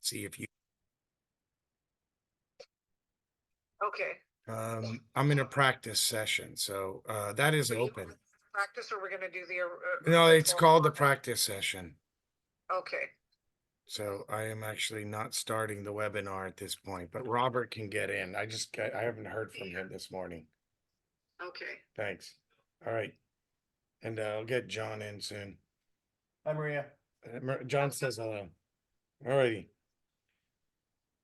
see if you, Okay. I'm in a practice session, so, that is So you open. want Practice, or we're gonna do the. No, it's virtual? called the practice session. Okay, So I am actually not starting the webinar at this point, but Robert can get in. I haven't heard from him this morning. okay. Thanks. All right. And I'll get John in soon. Hi, Maria. John says hello. All righty.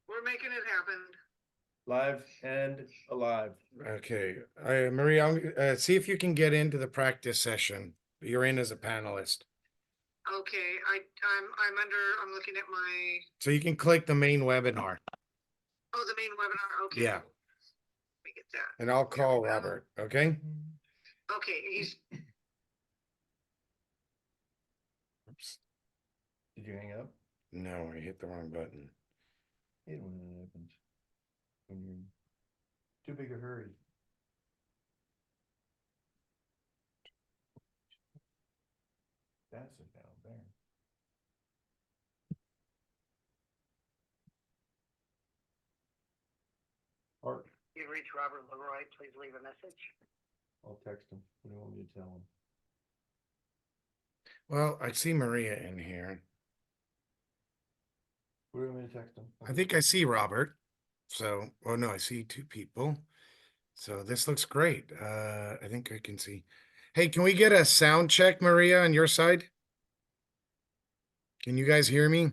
We're making it happen. Live and alive. Okay. Maria, see if you can get into the practice session. You're in as a panelist. Okay, I'm looking at my, So you can click the main webinar. oh, the main webinar, okay. Yeah. Let me get that. And I'll There we call go. Robert. Okay. Okay, he's, Oops. Did you hang up? No, I hit the wrong button. Hate when that happens. When you're in too big a hurry. That's it down there. Art, you reach Robert Leroy, please leave a message. I'll text him. What do you want me to tell him? Well, I see Maria in here. What do you want me to text him? I think I see Robert. So, oh no, I see two people. So this looks great. I think I can see. Hey, can we get a sound check, Maria, on your side? Can you guys hear me?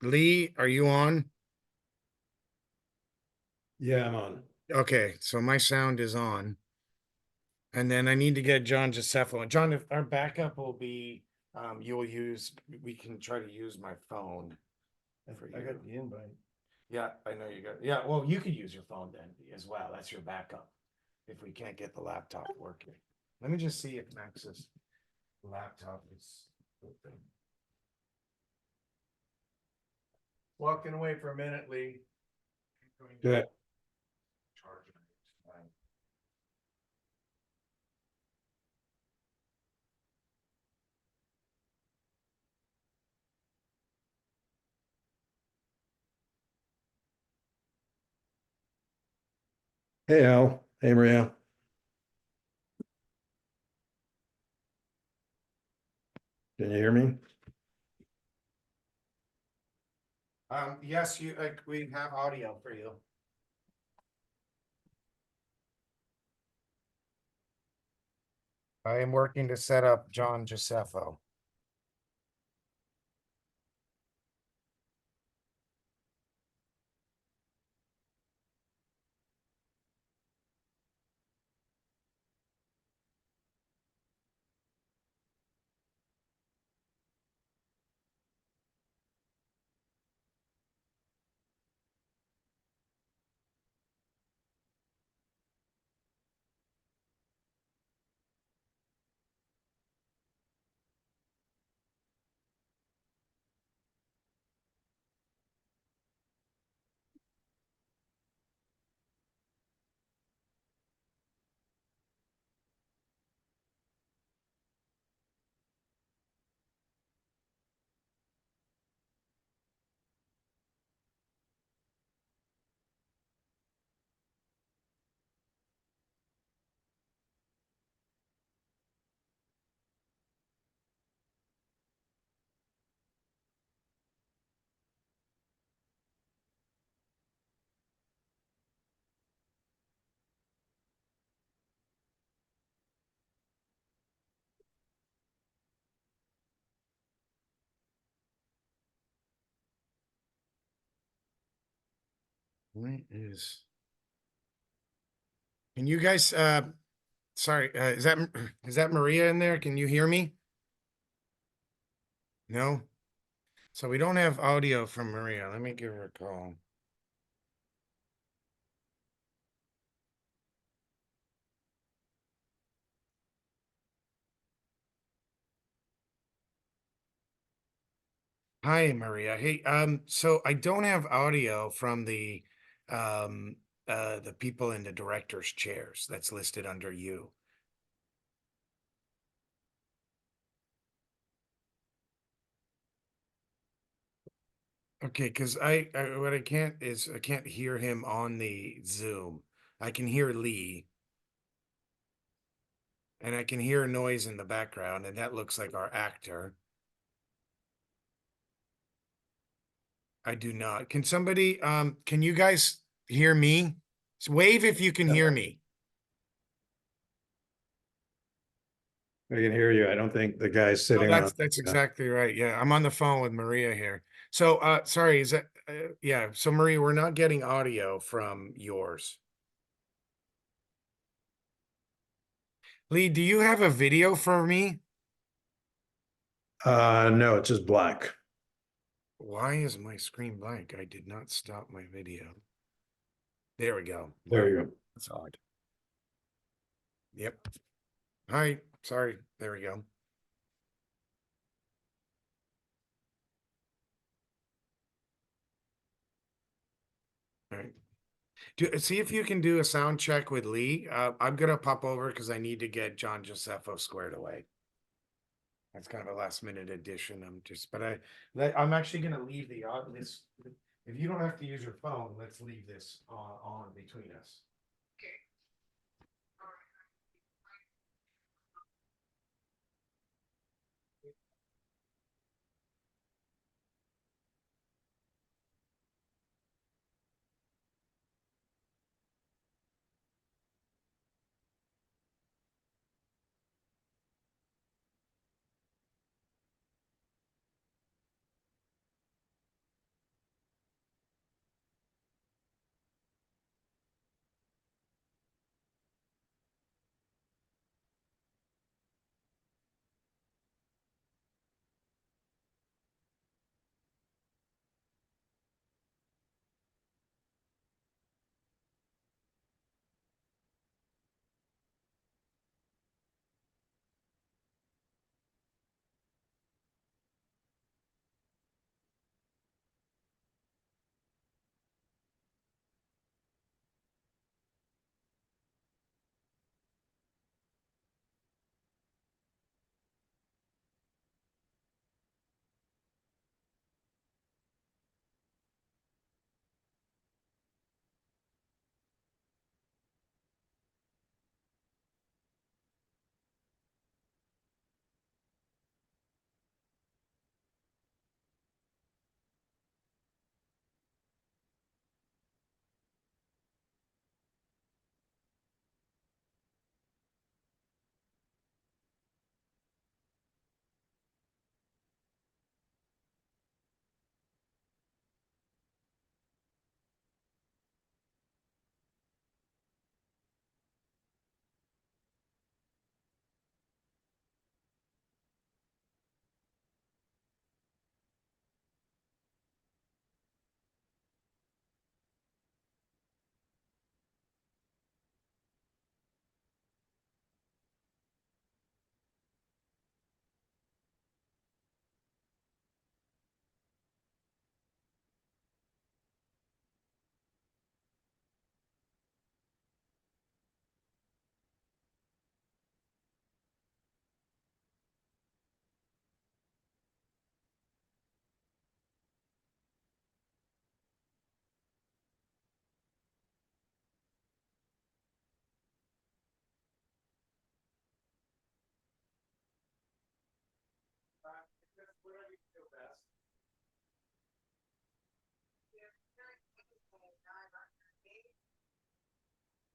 Lee, are you on? Yeah, I'm on. Okay, so my sound is on. And then I need to get John Giuseppe. John, if our backup will be, we can try to use my phone. I got the invite. Yeah, I know you got, yeah, well, you could use your phone then as well. That's your backup. If we can't get the laptop working. Let me just see if Max's laptop is open. Walking away for a minute, Lee. Good. Hey, Al. Hey, Maria. Can you hear me? Yes, we have audio for you. I am working to set up John Giuseppe. Where is? Can you guys, sorry, is that Maria in there? Can you hear me? No? So we don't have audio from Maria. Let me give her a call. Hi, Maria. Hey, so I don't have audio from the people in the director's chairs that's listed under you. Okay, because what I can't is I can't hear him on the Zoom. I can hear Lee. And I can hear noise in the background, and that looks like our actor. I do not. Can somebody, can you guys hear me? Wave if you can hear me. I can hear you. I don't think the guy's No, sitting on. that's exactly right. Yeah, I'm on the phone with Maria here. So, sorry, is that, yeah, so Maria, we're not getting audio from yours. Lee, do you have a video for me? No, it's just black. Why is my screen blank? I did not stop my video. There we go. There you go. That's odd. Yep. Hi, sorry. There we go. All right. See if you can do a sound check with Lee. I'm gonna pop over because I need to get John Josepho squared away. That's kind of a last minute addition. I'm actually gonna leave this. If you don't have to use your phone, let's leave this on between us. Okay.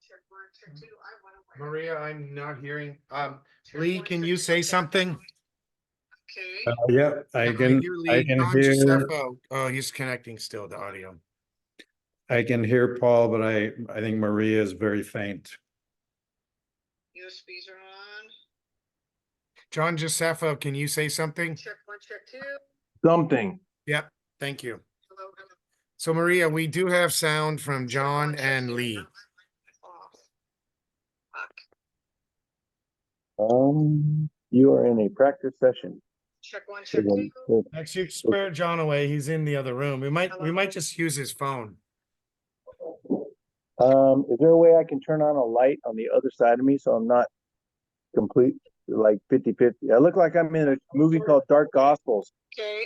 Check one, check two. I want to. Maria, I'm not hearing. Lee, can you say something? Okay. Yeah, Yeah, I can John hear, Josepho. Oh, he's connecting still the audio. I can hear Paul, but I think Maria is very faint. USBs are on. John Josepho, can you say something? Check one, check two. Something. Yep, thank you. Hello, hello. So Maria, we do have sound from Check John one, check and two. Lee. Off. Fuck. You are in a practice session. Check one, check two. Actually, square John away. He's in the other room. We might just use his phone. Is there a way I can turn on a light on the other side of me so I'm not complete, like 50-50? I look like I'm in a movie called Dark Gospels. Okay,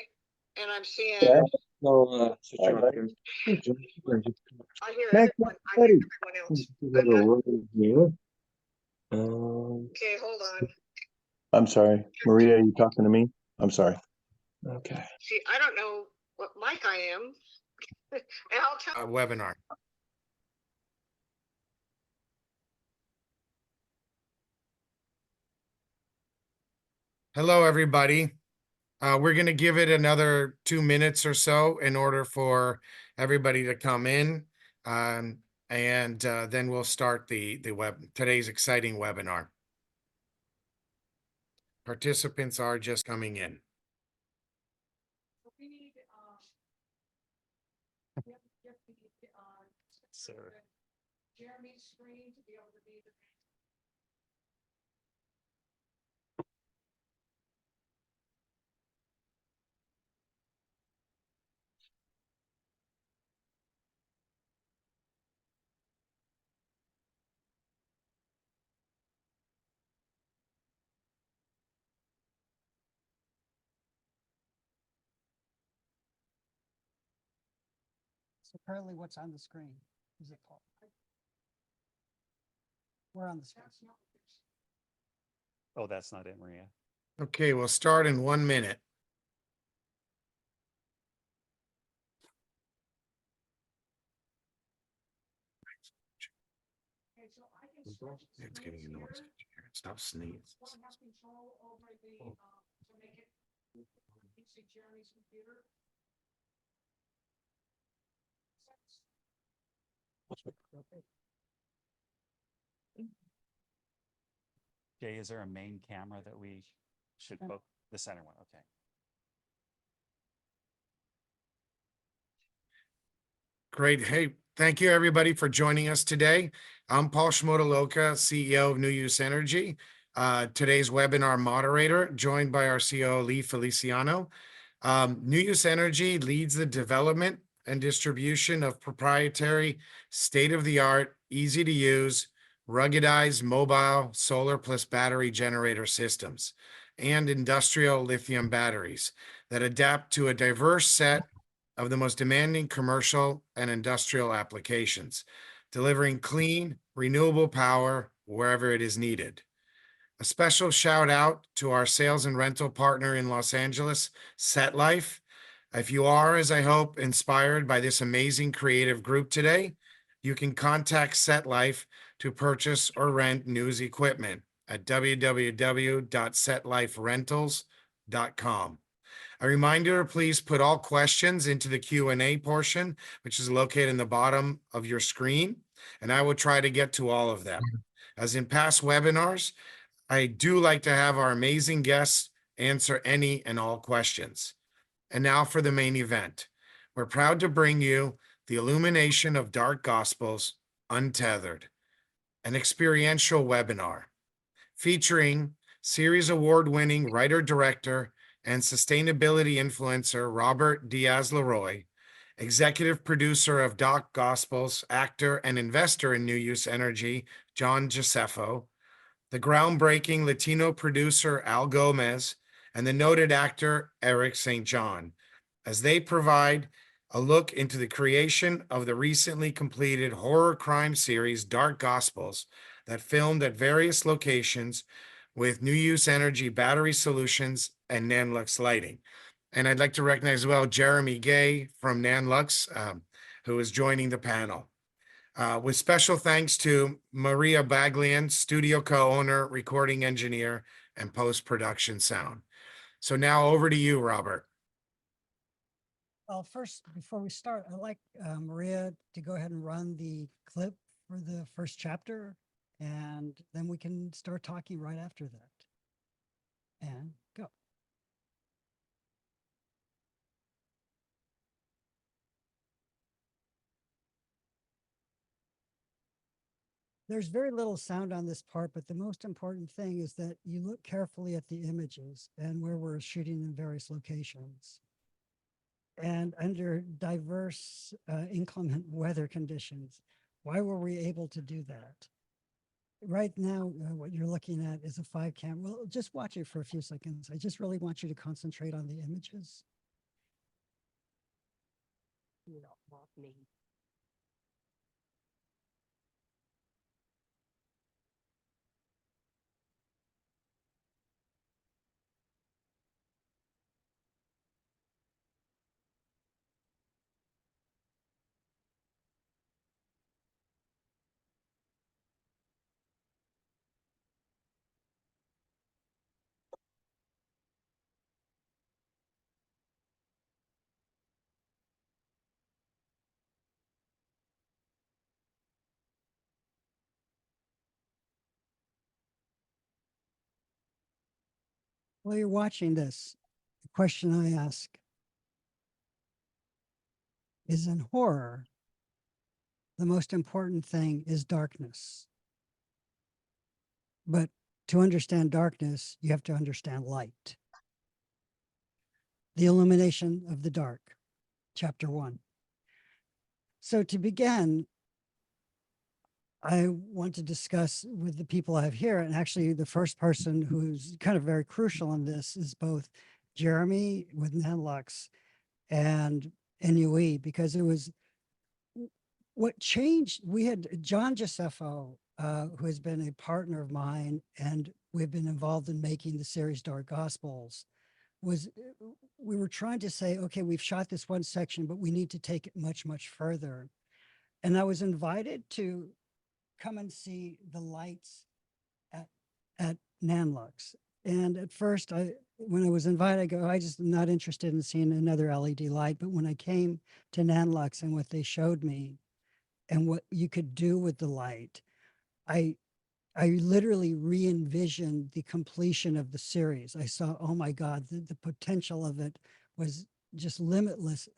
and I'm seeing Yeah. No, Hi, buddy. I hear Thank everyone, I buddy. hear everyone else. Um, Okay, hold on. I'm sorry. Maria, are you talking to me? I'm sorry. okay. See, I don't know what mic I am. And I'll tell. Webinar. Hello, everybody. We're going to give it another 2 minutes or so in order for everybody to come in. And then we'll start today's exciting webinar. Participants are just coming in. Jeremy's screen to be able to be the. So apparently what's on the screen is it Paul? We're on the screen. Oh, that's not it, Maria. Okay, we'll start in 1 minute. It's getting noise. Stop sneezing. Jay, is there a main camera that we should book? The center one, okay. Great. Hey, thank you everybody for joining us today. I'm Paul Schmodaloka, CEO of New Use Energy. Today's webinar moderator, joined by our CEO, Lee Feliciano. New Use Energy leads the development and distribution of proprietary, state-of-the-art, easy-to-use, ruggedized mobile solar plus battery generator systems and industrial lithium batteries that adapt to a diverse set of the most demanding commercial and industrial applications, delivering clean, renewable power wherever it is needed. A special shout out to our sales and rental partner in Los Angeles, SetLife. If you are, as I hope, inspired by this amazing creative group today, you can contact SetLife to purchase or rent news equipment at www.setliferentals.com. A reminder, please put all questions into the Q&A portion, which is located in the bottom of your screen, and I will try to get to all of them. As in past webinars, I do like to have our amazing guests answer any and all questions. And now for the main event. We're proud to bring you the Illumination of Dark Gospels Untethered, an experiential webinar featuring series award-winning writer-director and sustainability influencer Robert Diaz-Leroy, executive producer of Dark Gospels, actor and investor in New Use Energy, John Josefo, the groundbreaking Latino producer Al Gomez, and the noted actor Eric St. John, as they provide a look into the creation of the recently completed horror crime series Dark Gospels that filmed at various locations with New Use Energy battery solutions and Nanlux lighting. And I'd like to recognize as well Jeremy Gay from Nanlux, who is joining the panel. With special thanks to Maria Baglian, studio co-owner, recording engineer, and post-production sound. So now over to you, Robert. Well, first, before we start, I'd like Maria to go ahead and run the clip for the first chapter, and then we can start talking right after that. And go. There's very little sound on this part, but the most important thing is that you look carefully at the images and where we're shooting in various locations. And under diverse inclement weather conditions. Why were we able to do that? Right now, what you're looking at is a 5 cam. Well, just watch it for a few seconds. I just really want you to concentrate on the images. While you're watching this, the question I ask is, in horror, the most important thing is darkness. But to understand darkness, you have to understand light. The illumination of the dark, chapter 1. So to begin, I want to discuss with the people I have here, and actually the first person who's kind of very crucial in this is both Jeremy with Nanlux and NUE, because it was what changed. We had John Josepho, who has been a partner of mine, and we've been involved in making the series Dark Gospels. We were trying to say, okay, we've shot this one section, but we need to take it much, much further. And I was invited to come and see the lights at Nanlux. And at first, when I was invited, I go, I just am not interested in seeing another LED light. But when I came to Nanlux and what they showed me and what you could do with the light, I literally re-envisioned the completion of the series. I saw, oh my God, the potential of it was just limitless.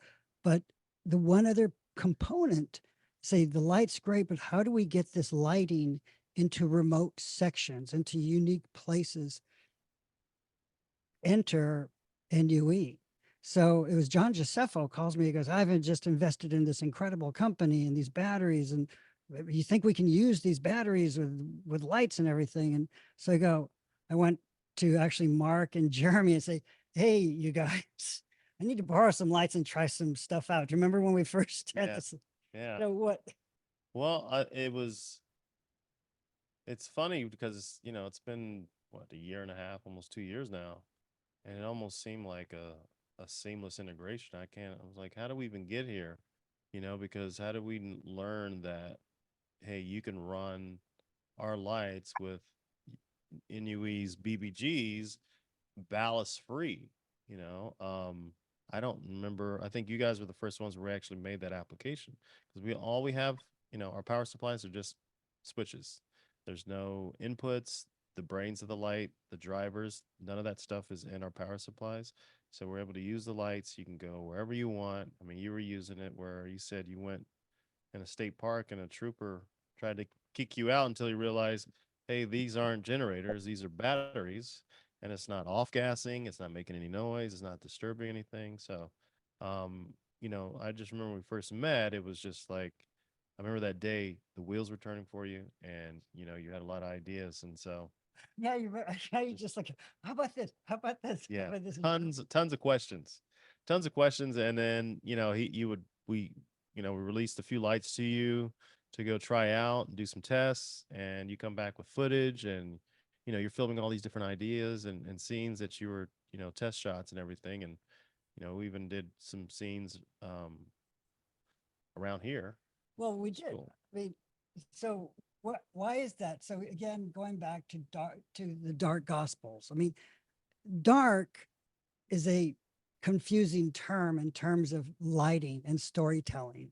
But the one other component, say the light's great, but how do we get this lighting into remote sections, into unique places? Enter NUE. So it was John Josepho calls me, he goes, I've just invested in this incredible company and these batteries, and you think we can use these batteries with lights and everything? And so I went to actually Mark and Jeremy and say, hey, you guys, I need to borrow some lights and try some stuff out. Do you remember when we first had Yeah. this? Yeah. You know what? Well, it's funny because, it's been what, a year and a half, almost 2 years now. And it almost seemed like a seamless integration. I was like, how do we even get here? Because how do we learn that, hey, you can run our lights with NUE's BBGs ballast free, you know? I don't remember. I think you guys were the first ones where we actually made that application, because all we have, our power supplies are just switches. There's no inputs, the brains of the light, the drivers, none of that stuff is in our power supplies. So we're able to use the lights. You can go wherever you want. I mean, you were using it where you said you went in a state park and a trooper tried to kick you out until you realized, hey, these aren't generators, these are batteries, and it's not off gassing, it's not making any noise, it's not disturbing anything. So, I just remember when we first met, it was just like, I remember that day the wheels were turning for you, and you had a lot of ideas, and so Yeah, you just like, how about this? How about this? How yeah, about this? tons of questions, and then we released a few lights to you to go try out and do some tests, and you come back with footage, and you're filming all these different ideas and scenes that you were test shots and everything, and we even did some scenes around here. Well, we It's did. cool. I mean, so why is that? So again, going back to the Dark Gospels. I mean, dark is a confusing term in terms of lighting and storytelling.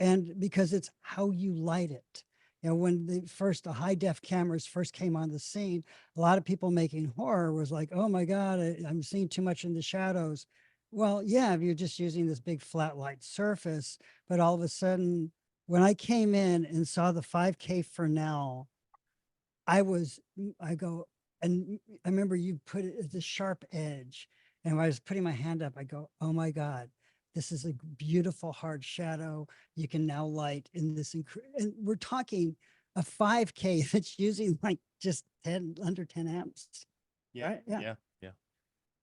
And because it's how you light it. When the high def cameras first came on the scene, a lot of people making horror was like, oh my God, I'm seeing too much in the shadows. Well, yeah, if you're just using this big flat light surface, but all of a sudden, when I came in and saw the 5K Fresnel, I go, and I remember you put it at the sharp edge. And when I was putting my hand up, I go, oh my God, this is a beautiful hard shadow. You can now light in this. And we're talking a 5K that's using like just under 10 amps. Yeah, Right? Yeah. yeah.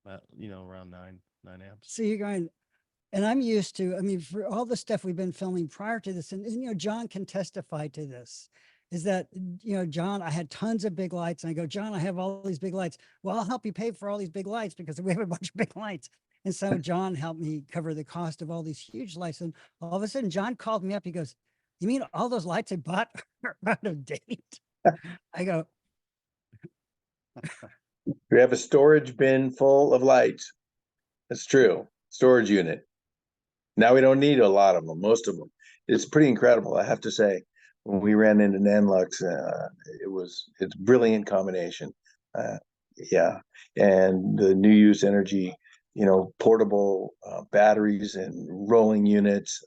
Around nine amps. So you're going, And I'm used to, I mean, for all the stuff we've been filming prior to this, and, you know, John can testify to this, is that, you know, John, I had tons of big lights, and I go, John, I have all these big lights. Well, I'll help you pay for all these big lights because we have a bunch of big lights. And so John helped me cover the cost of all these huge lights. And all of a sudden, John called me up. He goes, you mean all those lights I bought are out of date? I go, We have a storage bin full of lights. That's true. Storage unit. Now we don't need a lot of them, most of them. It's pretty incredible, I have to say. When we ran into Nanlux, it's a brilliant combination. Yeah, and the new use energy, you know, portable batteries and rolling units.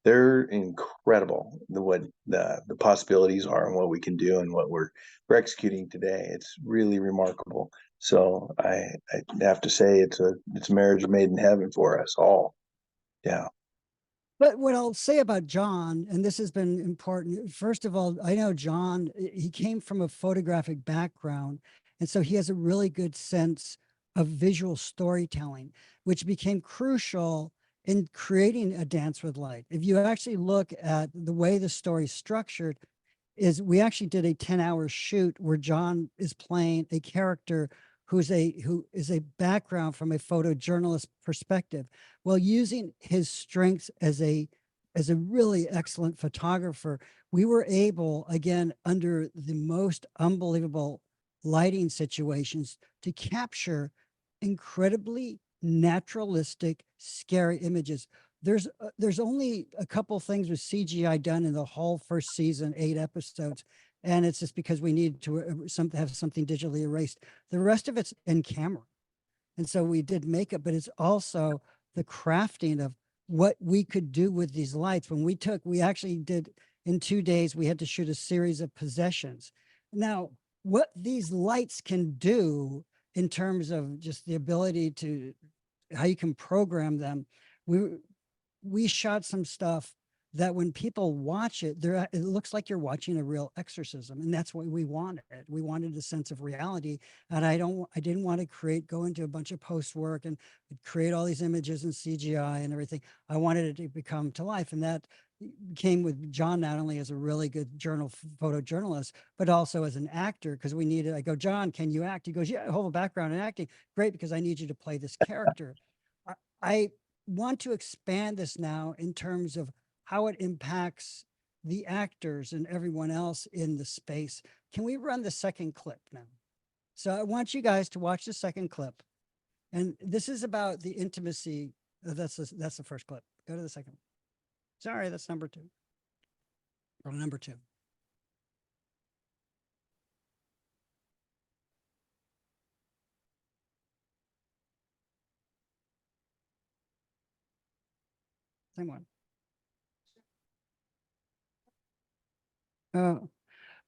They're incredible. What the possibilities are and what we can do and what we're executing today. It's really remarkable. So I have to say it's a marriage made in heaven for us all. Yeah. but what I'll say about John, and this has been important, first of all, I know John, he came from a photographic background. And so he has a really good sense of visual storytelling, which became crucial in creating A Dance with Light. If you actually look at the way the story's structured, is we actually did a 10-hour shoot where John is playing a character who is a background from a photojournalist perspective, while using his strengths as a really excellent photographer. We were able, again, under the most unbelievable lighting situations, to capture incredibly naturalistic, scary images. There's only a couple things with CGI done in the whole first season, 8 episodes, and it's just because we need to have something digitally erased. The rest of it's in camera, and so we did makeup, but it's also the crafting of what we could do with these lights. When we actually did in 2 days, we had to shoot a series of possessions. Now, what these lights can do in terms of just the ability to how you can program them, we shot some stuff that when people watch it, it looks like you're watching a real exorcism. And that's what we wanted. We wanted a sense of reality. And I didn't want to go into a bunch of post work and create all these images and CGI and everything. I wanted it to become to life. And that came with John, not only as a really good photojournalist, but also as an actor, because I go, John, can you act? He goes, yeah, I hold a background in acting. Great, because I need you to play this character. I want to expand this now in terms of how it impacts the actors and everyone else in the space. Can we run the second clip now? So I want you guys to watch the second clip. And this is about the intimacy. That's the first clip. Go to the second. Sorry, that's number 2. Or number 2. Same one.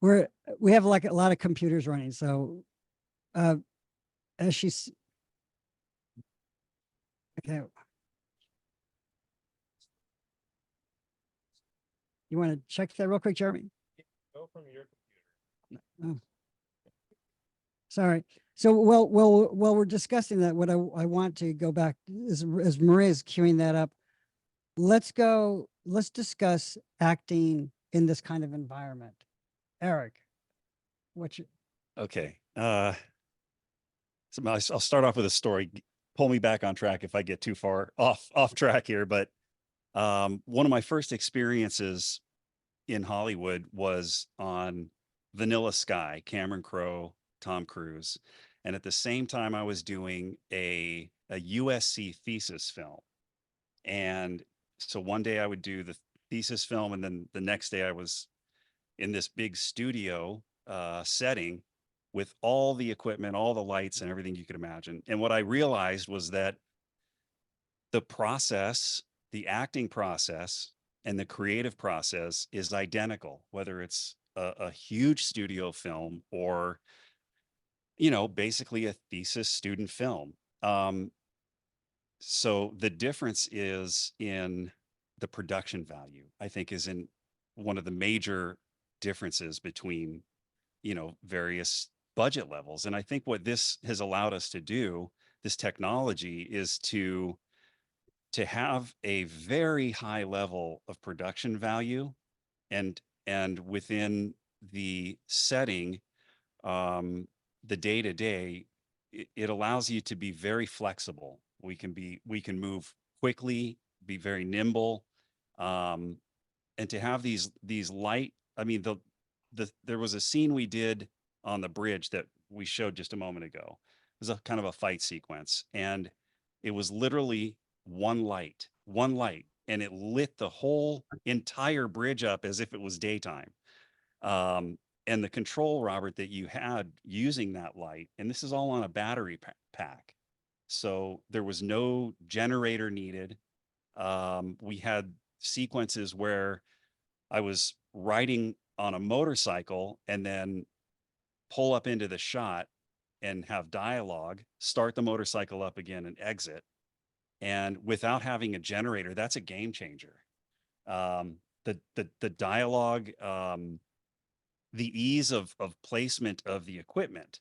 We have like a lot of computers running. So as she's okay. You want to check that real quick, Jeremy? Go from your Oh. Sorry. So while we're discussing that, what I want to go back is, as Maria's queuing that up, let's discuss acting in this kind of environment. Eric, what's your, Okay. So I'll start off with a story. Pull me back on track if I get too far off track here. But one of my first experiences in Hollywood was on Vanilla Sky, Cameron Crowe, Tom Cruise. And at the same time, I was doing a USC thesis film. And so one day I would do the thesis film, and then the next day I was in this big studio setting with all the equipment, all the lights and everything you could imagine. And what I realized was that the process, the acting process and the creative process is identical, whether it's a huge studio film or, you know, basically a thesis student film. So the difference is in the production value, I think, is in one of the major differences between, you know, various budget levels. And I think what this has allowed us to do, this technology, is to to have a very high level of production value and within the setting, the day to day, it allows you to be very flexible. We can move quickly, be very nimble, and to have these light. I mean, there was a scene we did on the bridge that we showed just a moment ago. It was a kind of a fight sequence, and it was literally one light, and it lit the whole entire bridge up as if it was daytime. And the control, Robert, that you had using that light, and this is all on a battery pack. So there was no generator needed. We had sequences where I was riding on a motorcycle and then pull up into the shot and have dialogue, start the motorcycle up again and exit. And without having a generator, that's a game changer. The dialogue, the ease of placement of the equipment,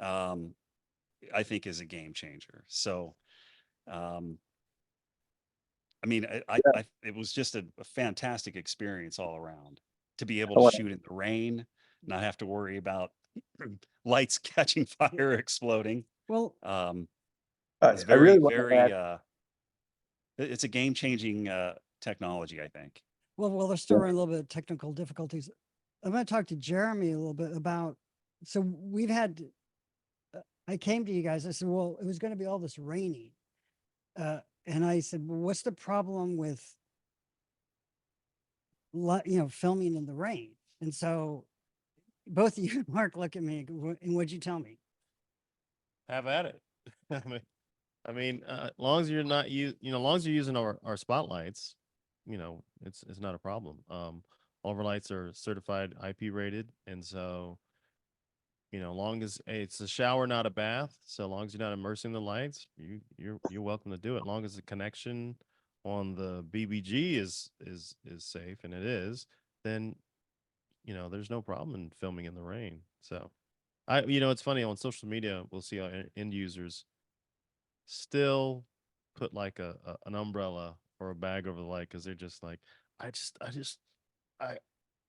I think is a game changer. So, I mean, it was just a fantastic experience all around to be able I to wanna- shoot in the rain, not have to worry about lights catching fire, exploding. Well, It's I really very, want to very, add, it's a game changing, technology, I think. well, they're still running a little bit of technical difficulties. I'm going to talk to Jeremy a little bit about, so we've had, I came to you guys, I said, well, it was going to be all this raining. And I said, well, what's the problem with, filming in the rain? And so both of you and Mark look at me and what'd you tell me? Have at it. I mean, long as you're not long as you're using our spotlights, it's not a problem. All of our lights are certified IP rated, and so long as it's a shower, not a bath, so long as you're not immersing the lights, you're welcome to do it. Long as the connection on the BBG is safe, and it is, then there's no problem in filming in the rain. So it's funny, on social media we'll see how end users still put like an umbrella or a bag over the light because they're just like, I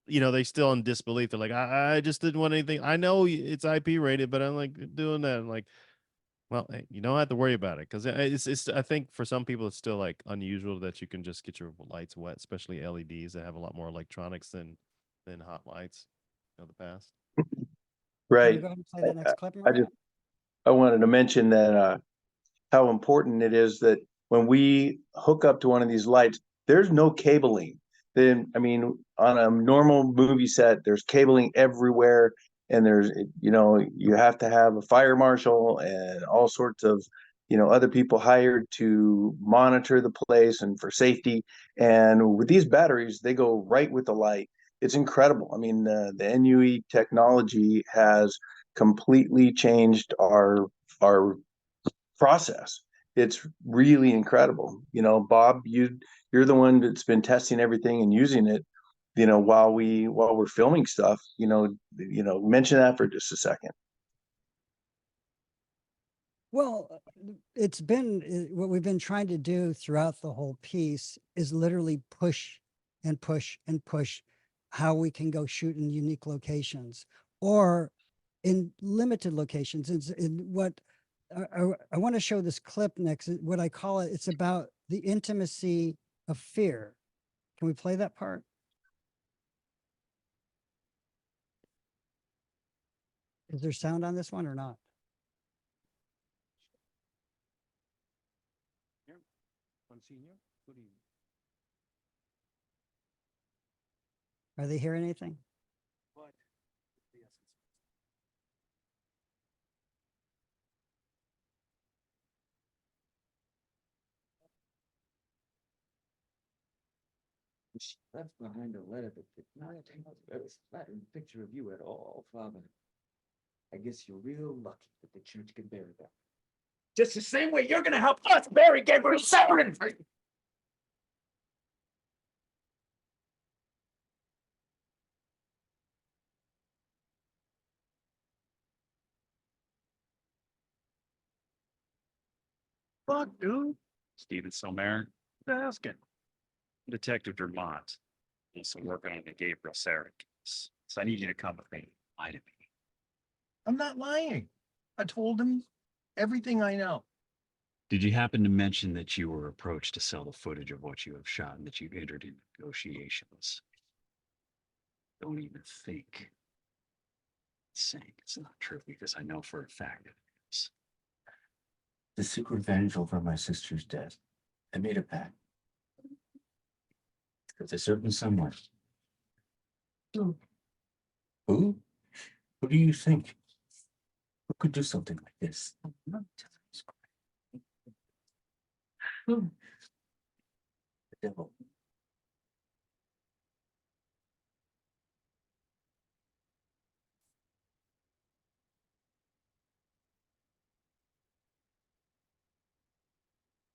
they still in disbelief. They're like, I just didn't want anything. I know it's IP rated, but I'm like doing that. I'm like, well, hey, you don't have to worry about it because it's I think for some people it's still like unusual that you can just get your lights wet, especially LEDs that have a lot more electronics than hot lights of the past. Can right. we go ahead and play that next clip, I Mark? just, I wanted to mention that, how important it is that when we hook up to one of these lights, there's no cabling. Then, I mean, on a normal movie set, there's cabling everywhere, and you have to have a fire marshal and all sorts of, other people hired to monitor the place and for safety. And with these batteries, they go right with the light. It's incredible. I mean, the NUE technology has completely changed our process. It's really incredible. Bob, you're the one that's been testing everything and using it, while we're filming stuff. Mention that for just a second. Well, it's been what we've been trying to do throughout the whole piece is literally push and push and push how we can go shoot in unique locations or in limited locations. It's in what I want to show this clip next. What I call it, it's about the intimacy of fear. Can we play that part? Is there sound on this one or not? Are they hearing anything? She left behind a letter that did not contain a very flattering picture of you at all, Father. I guess you're real lucky that the church can bury that. Just the same way you're gonna help us bury Gabriel Severin! Fuck, dude. Stephen Somer, asking. Detective Vermont, also working on the Gabriel Sarah case. So I need you to come with me. Lie to me. I'm not lying. I told him everything I know. Did you happen to mention that you were approached to sell the footage of what you have shot and that you entered in negotiations? Don't even think saying it's not true because I know for a fact it is. To seek revenge over my sister's death, I made a pact. With a certain someone. Who? Who do you think? Who could do something like this? Who? The devil.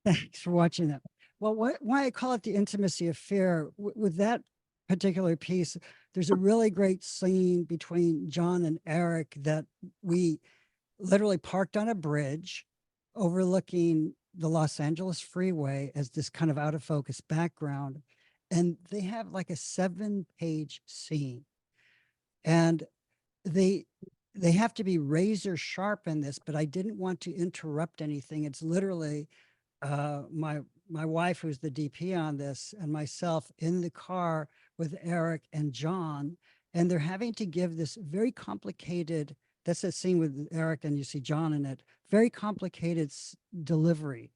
Thanks for watching that. Well, why I call it the intimacy of fear with that particular piece, there's a really great scene between John and Eric that we literally parked on a bridge overlooking the Los Angeles freeway as this kind of out of focus background. And they have like a 7-page scene. And they have to be razor sharp in this, but I didn't want to interrupt anything. It's literally my wife, who's the DP on this, and myself in the car with Eric and John, and they're having to give this very complicated, that's a scene with Eric and you see John in it, very complicated delivery.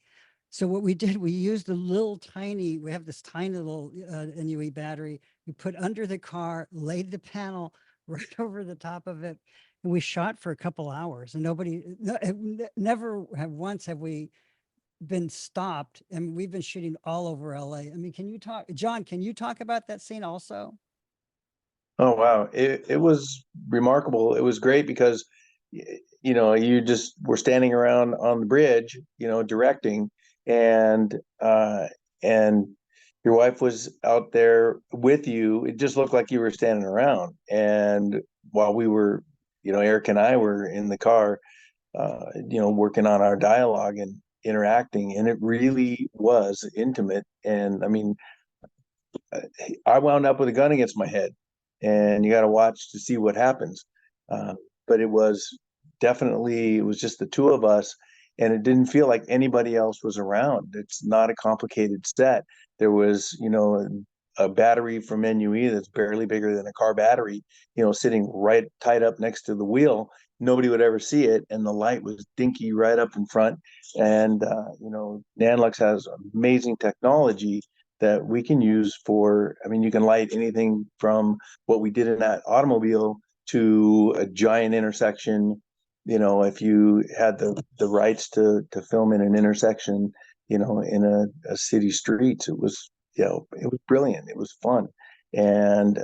So what we did, we used we have this tiny little NUE battery we put under the car, laid the panel right over the top of it, and we shot for a couple hours, and never have we been stopped, and we've been shooting all over LA. I mean, John, can you talk about that scene also? Oh, wow. It was remarkable. It was great because, you just were standing around on the bridge, directing, and your wife was out there with you. It just looked like you were standing around. And while we were, Eric and I were in the car, working on our dialogue and interacting, and it really was intimate. And I mean, I wound up with a gun against my head, and you got to watch to see what happens. But it was just the two of us, and it didn't feel like anybody else was around. It's not a complicated set. There was, a battery from NUE that's barely bigger than a car battery, sitting right tied up next to the wheel. Nobody would ever see it, and the light was dinky right up in front. And Nanlux has amazing technology that we can use you can light anything from what we did in that automobile to a giant intersection. If you had the rights to film in an intersection, in a city streets, it was brilliant. It was fun. And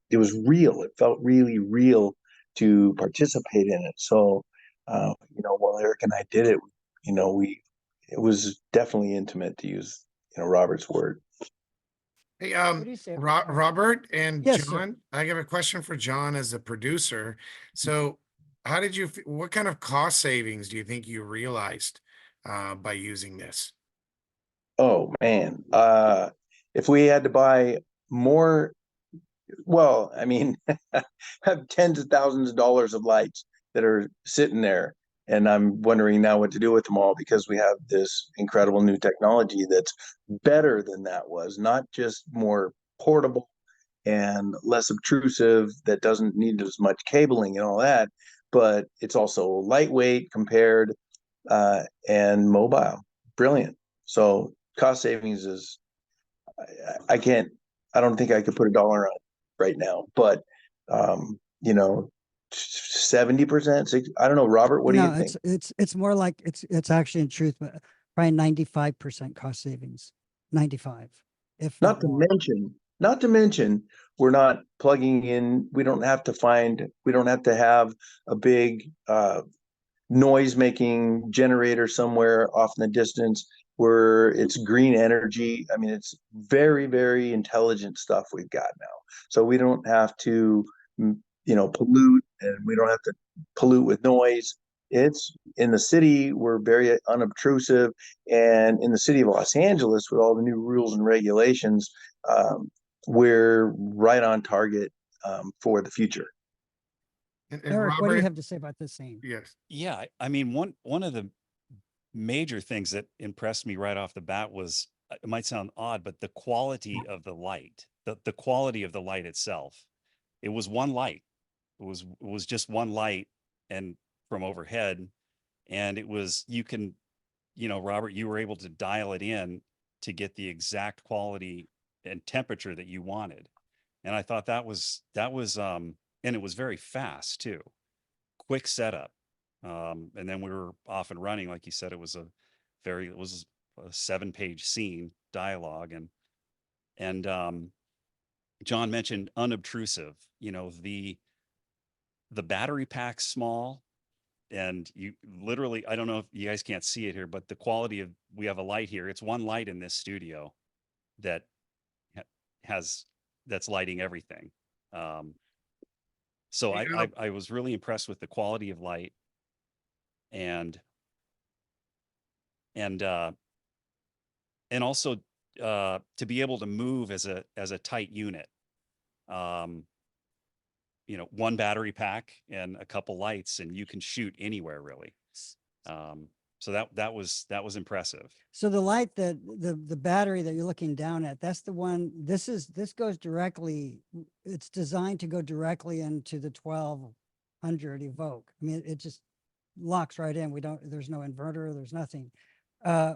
it was real. It felt really real to participate in it. So, while Eric and I did it, it was definitely intimate, to use, Robert's word. Hey, What do you say? Robert and Yes, sir. John, I have a question for John as a producer. So how did what kind of cost savings do you think you realized by using this? Oh man. If we had to buy more, well, I mean, have tens of thousands of dollars of lights that are sitting there. And I'm wondering now what to do with them all, because we have this incredible new technology that's better than that was, not just more portable and less obtrusive, that doesn't need as much cabling and all that, but it's also lightweight compared and mobile. Brilliant. So cost savings is, I don't think I could put a dollar on it right now, but 70%, I don't know, Robert, what do you think? It's more like it's actually in truth, but probably 95% cost savings, 95, if Not not to more. mention, we're not plugging in, we don't have to have a big noise making generator somewhere off in the distance where it's green energy. I mean, it's very, very intelligent stuff we've got now. So we don't have to, pollute, and we don't have to pollute with noise. It's in the city, we're very unobtrusive. And in the city of Los Angeles, with all the new rules and regulations, we're right on target for the future. And Eric, what do you Robert, have to say about this scene? yes. Yeah, I mean, one of the major things that impressed me right off the bat was, it might sound odd, but the quality of the light, the quality of the light itself. It was one light. It was just one light and from overhead. And it was, you can, Robert, you were able to dial it in to get the exact quality and temperature that you wanted. And I thought and it was very fast too. Quick setup. And then we were off and running. Like you said, it was a 7-page scene dialogue. And John mentioned unobtrusive, the battery pack's small, and you literally, I don't know if you guys can't see it here, but the quality of, we have a light here. It's one light in this studio that that's lighting everything. So Yeah. I was really impressed with the quality of light and also to be able to move as a tight unit. One battery pack and a couple lights, and you can shoot anywhere really. So that was impressive. So the light that the battery that you're looking down at, that's the one, this goes directly, it's designed to go directly into the 1200 Evoque. I mean, it just locks right in. There's no inverter, there's nothing.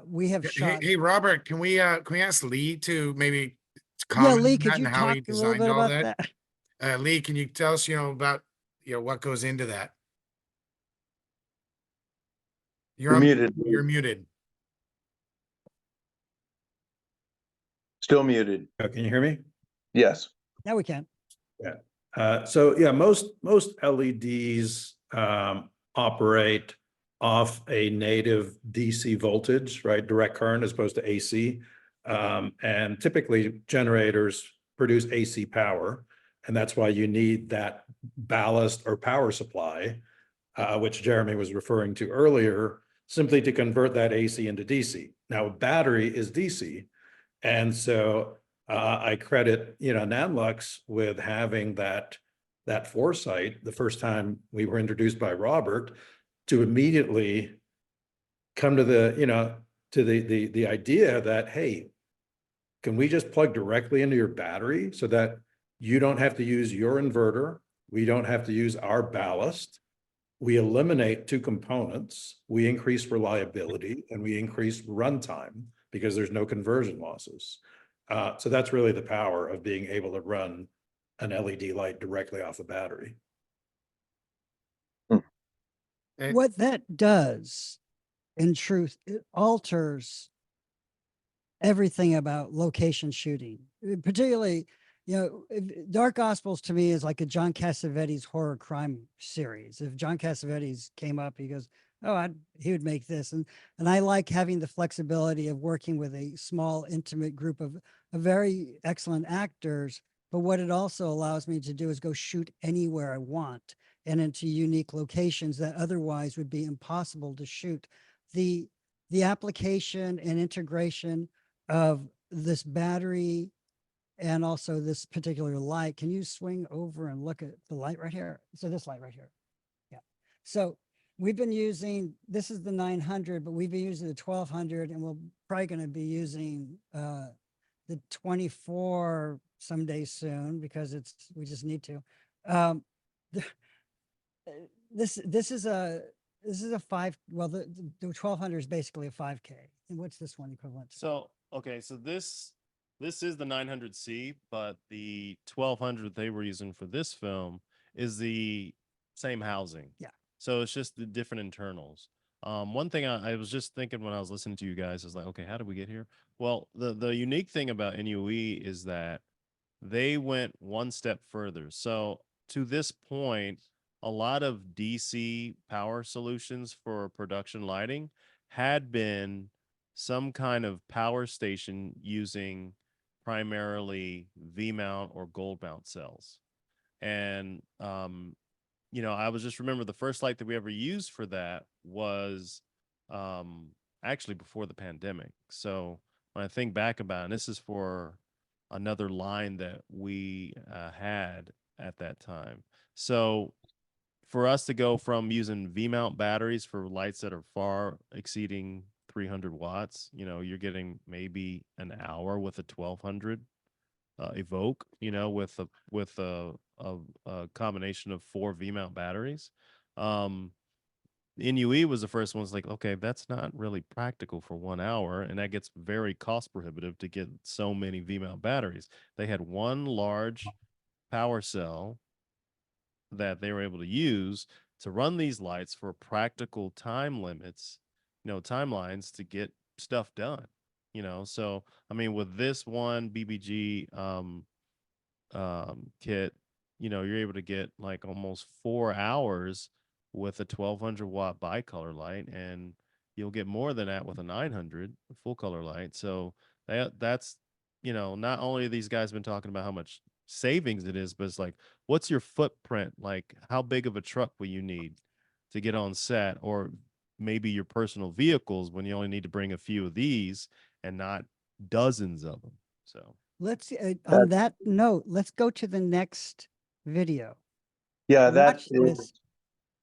We have Hey, shot. hey, Robert, can we ask Lee to maybe Yeah, comment Lee, on could that you and how talk he a little designed bit all about that? that? Lee, can you tell us, about, what goes into that? You're muted. You're muted. Still muted. Can you hear me? Yes. Now we can. So yeah, most LEDs operate off a native DC voltage, right? Direct current as opposed to AC. And typically generators produce AC power. And that's why you need that ballast or power supply, which Jeremy was referring to earlier, simply to convert that AC into DC. Now, a battery is DC. And so I credit, Nanlux with having that foresight the first time we were introduced by Robert to immediately come to the idea that, hey, can we just plug directly into your battery so that you don't have to use your inverter? We don't have to use our ballast. We eliminate two components. We increase reliability and we increase runtime because there's no conversion losses. So that's really the power of being able to run an LED light directly off a battery. And- What that does, in truth, it alters everything about location shooting. Particularly, Dark Gospels to me is like a John Cassavetes horror crime series. If John Cassavetes came up, he goes, "Oh, he would make this," and I like having the flexibility of working with a small, intimate group of very excellent actors. But what it also allows me to do is go shoot anywhere I want and into unique locations that otherwise would be impossible to shoot. The application and integration of this battery and also this particular light. Can you swing over and look at the light right here? So this light right here. Yeah. So we've been using, this is the 900, but we've been using the 1200, and we're probably going to be using the 24 someday soon because we just need to. This is a 5, well, the 1200 is basically a 5K. And what's this one equivalent to? So, okay, so this is the 900C, but the 1200 they were using for this film is the same housing. Yeah. So it's just the different internals. One thing I was just thinking when I was listening to you guys is like, okay, how did we get here? Well, the unique thing about NUE is that they went one step further. So to this point, a lot of DC power solutions for production lighting had been some kind of power station using primarily V mount or gold mount cells. And I was just remember the first light that we ever used for that was actually before the pandemic. So when I think back about it, and this is for another line that we had at that time. So for us to go from using V-mount batteries for lights that are far exceeding 300 watts, you're getting maybe an hour with a 1200 Evoke, with a combination of 4 V-mount batteries. NUE was the first one. It's like, okay, that's not really practical for 1 hour, and that gets very cost prohibitive to get so many V-mount batteries. They had one large power cell that they were able to use to run these lights for practical time limits, timelines to get stuff done. So I mean, with this one BBG kit, you're able to get like almost 4 hours with a 1200-watt bicolor light, and you'll get more than that with a 900 full color light. So that's not only are these guys been talking about how much savings it is, but it's like, what's your footprint? Like, how big of a truck will you need to get on set, or maybe your personal vehicles when you only need to bring a few of these and not dozens of them. So Let's, on that note, let's go to the next video. Yeah, that Watch is,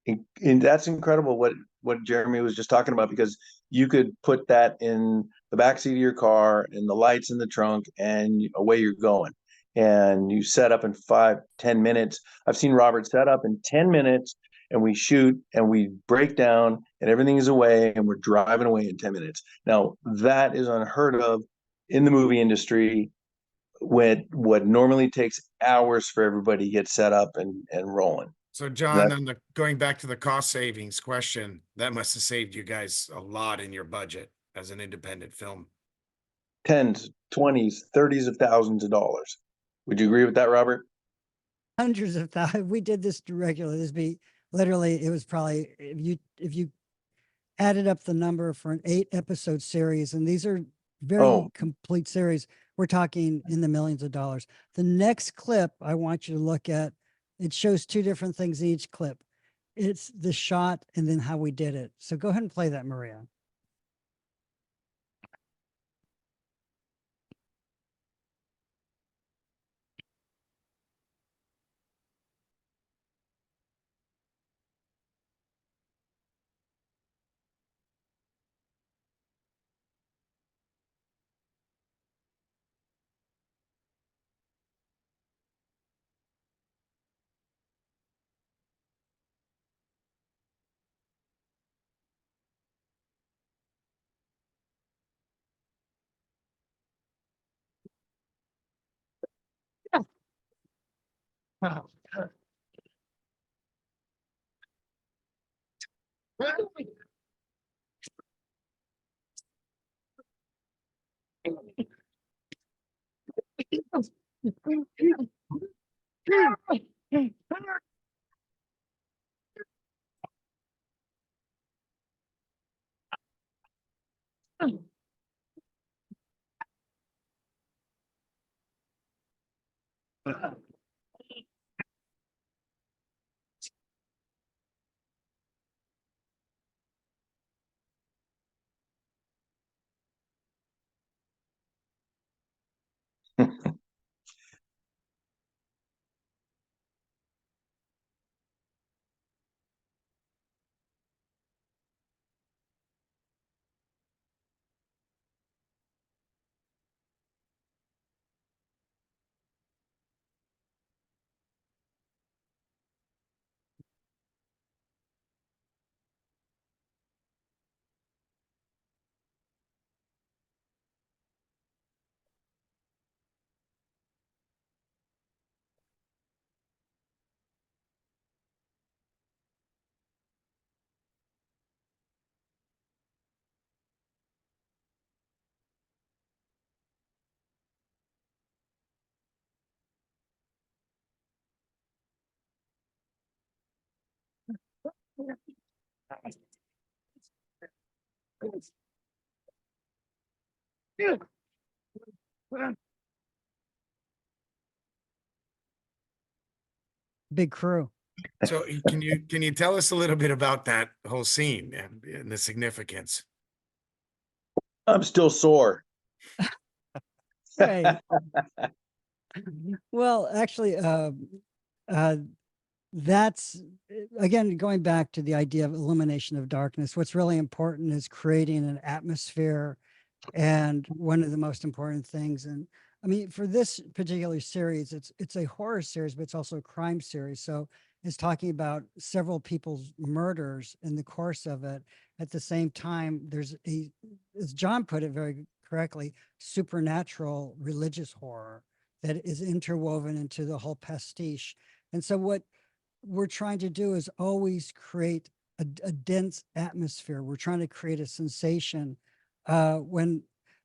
this. and that's incredible what Jeremy was just talking about, because you could put that in the backseat of your car and the lights in the trunk and away you're going. And you set up in 5-10 minutes. I've seen Robert set up in 10 minutes, and we shoot and we break down and everything is away and we're driving away in 10 minutes. Now that is unheard of in the movie industry, when what normally takes hours for everybody to get set up and rolling. So John, on the going back to the cost savings question, that must have saved you guys a lot in your budget as an independent film. Tens, 20s, 30s of thousands of dollars. Would you agree with that, Robert? Hundreds of thousands. We did this regularly. This be literally, it was probably, if you added up the number for an 8-episode series, and these are very complete series, we're talking in the millions of dollars. The next clip I want you to look at, it shows 2 different things in each clip. It's the shot and then how we did it. So go ahead and play that, Maria. Big crew. So can you tell us a little bit about that whole scene and the significance? I'm still sore. Right. Well, actually, uh, that's again going back to the idea of illumination of darkness. What's really important is creating an atmosphere, and one of the most important things. And I mean, for this particular series, it's a horror series, but it's also a crime series. So it's talking about several people's murders in the course of it. At the same time, there's a, as John put it very correctly, supernatural religious horror that is interwoven into the whole pastiche. And so what we're trying to do is always create a dense atmosphere. We're trying to create a sensation. When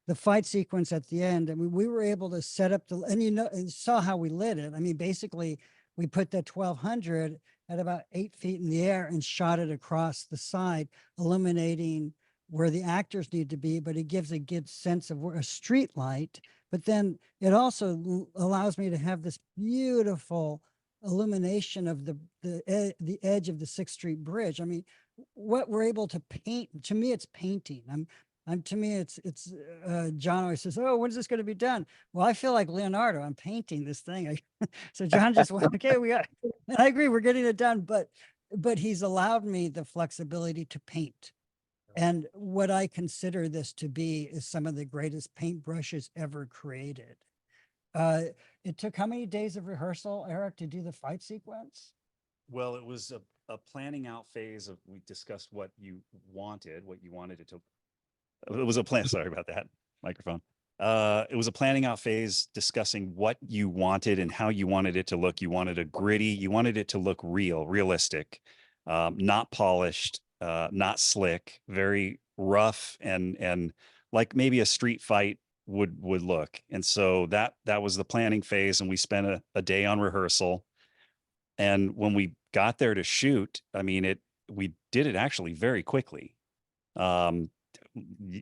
the fight sequence at the end, I mean, we were able to set up the, and and saw how we lit it. I mean, basically, we put that 1200 at about 8 feet in the air and shot it across the side, illuminating where the actors need to be, but it gives a good sense of where a street light. But then it also allows me to have this beautiful illumination of the edge of the 6th Street Bridge. I mean, what we're able to paint, to me, it's painting. To me, it's John always says, "Oh, when's this going to be done?" Well, I feel like Leonardo. I'm painting this thing. So John just went, "Okay, we got." And I agree, we're getting it done. But he's allowed me the flexibility to paint. And what I consider this to be is some of the greatest paintbrushes ever created. It took how many days of rehearsal, Eric, to do the fight sequence? Well, it was a planning out phase of, we discussed what you wanted it to. It was a plan. Sorry about that microphone. It was a planning out phase discussing what you wanted and how you wanted it to look. You wanted a gritty, you wanted it to look realistic, not polished, not slick, very rough and like maybe a street fight would look. And so that was the planning phase. And we spent a day on rehearsal. And when we got there to shoot, I mean, we did it actually very quickly.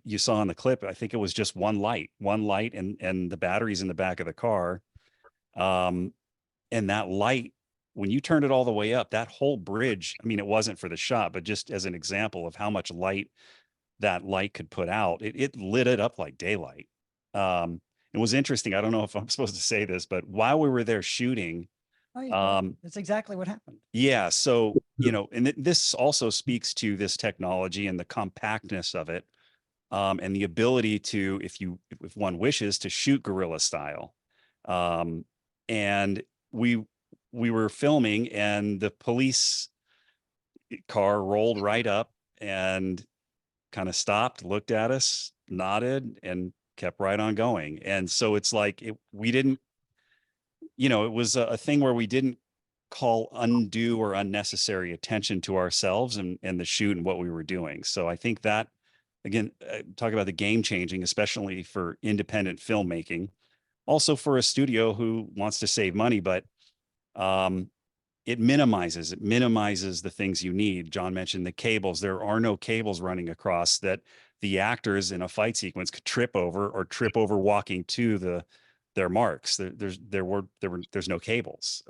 You saw in the clip, I think it was just one light and the batteries in the back of the car. And that light, when you turned it all the way up, that whole bridge, I mean, it wasn't for the shot, but just as an example of how much light that light could put out, it lit it up like daylight. It was interesting. I don't know if I'm supposed to say this, but while we were there shooting, Oh, yeah, that's exactly what happened. yeah. So, and this also speaks to this technology and the compactness of it, and the ability to, if one wishes, to shoot guerrilla style. And we were filming, and the police car rolled right up and kind of stopped, looked at us, nodded, and kept right on going. And so it's like we didn't, it was a thing where we didn't call undue or unnecessary attention to ourselves and the shoot and what we were doing. So I think that, again, talk about the game changing, especially for independent filmmaking, also for a studio who wants to save money, but it minimizes the things you need. John mentioned the cables. There are no cables running across that the actors in a fight sequence could trip over walking to their marks. There's no cables.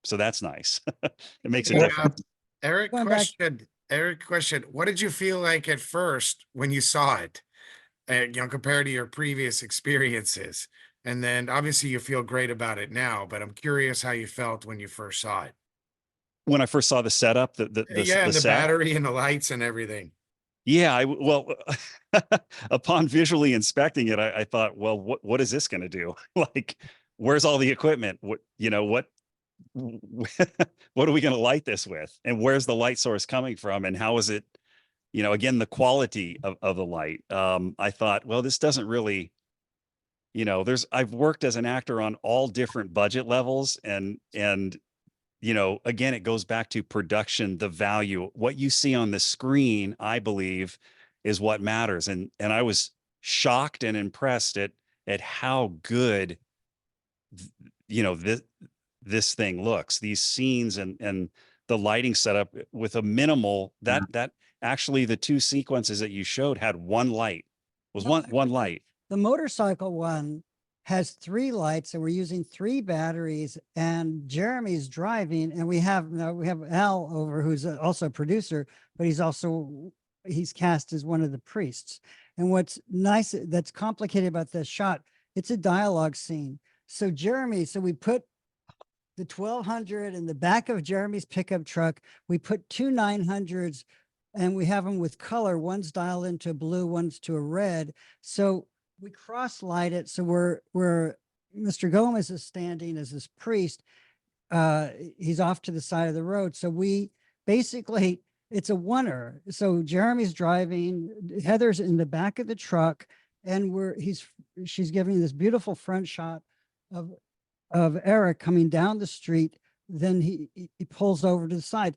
So that's nice. It makes a difference. Eric, question. What did you feel like at first when you saw it? Compared to your previous experiences? And then obviously you feel great about it now, but I'm curious how you felt when you first saw it. When I first saw the setup, And the battery and the lights and everything. Yeah, well, upon visually inspecting it, I thought, well, what is this going to do? Like, where's all the equipment? What are we going to light this with? And where's the light source coming from? And how is it, again, the quality of the light? I thought, well, this doesn't really, I've worked as an actor on all different budget levels, and again, it goes back to production, the value, what you see on the screen, I believe, is what matters. And I was shocked and impressed at how good, this thing looks, these scenes and the lighting setup with a minimal that actually the two sequences that you showed had one light, was one light. The motorcycle one has 3 lights, and we're using 3 batteries, and Jeremy's driving, and we have Al over, who's also a producer, but he's cast as one of the priests. And what's nice, that's complicated about this shot, it's a dialogue scene. So we put the 1200 in the back of Jeremy's pickup truck. We put 2 900s, and we have them with color. One's dialed into blue, one's to a red. So we cross light it. So we're Mr. Gomez is standing as this priest. He's off to the side of the road. So we basically, it's a oneer. So Jeremy's driving, Heather's in the back of the truck, and she's giving this beautiful front shot of Eric coming down the street. Then he pulls over to the side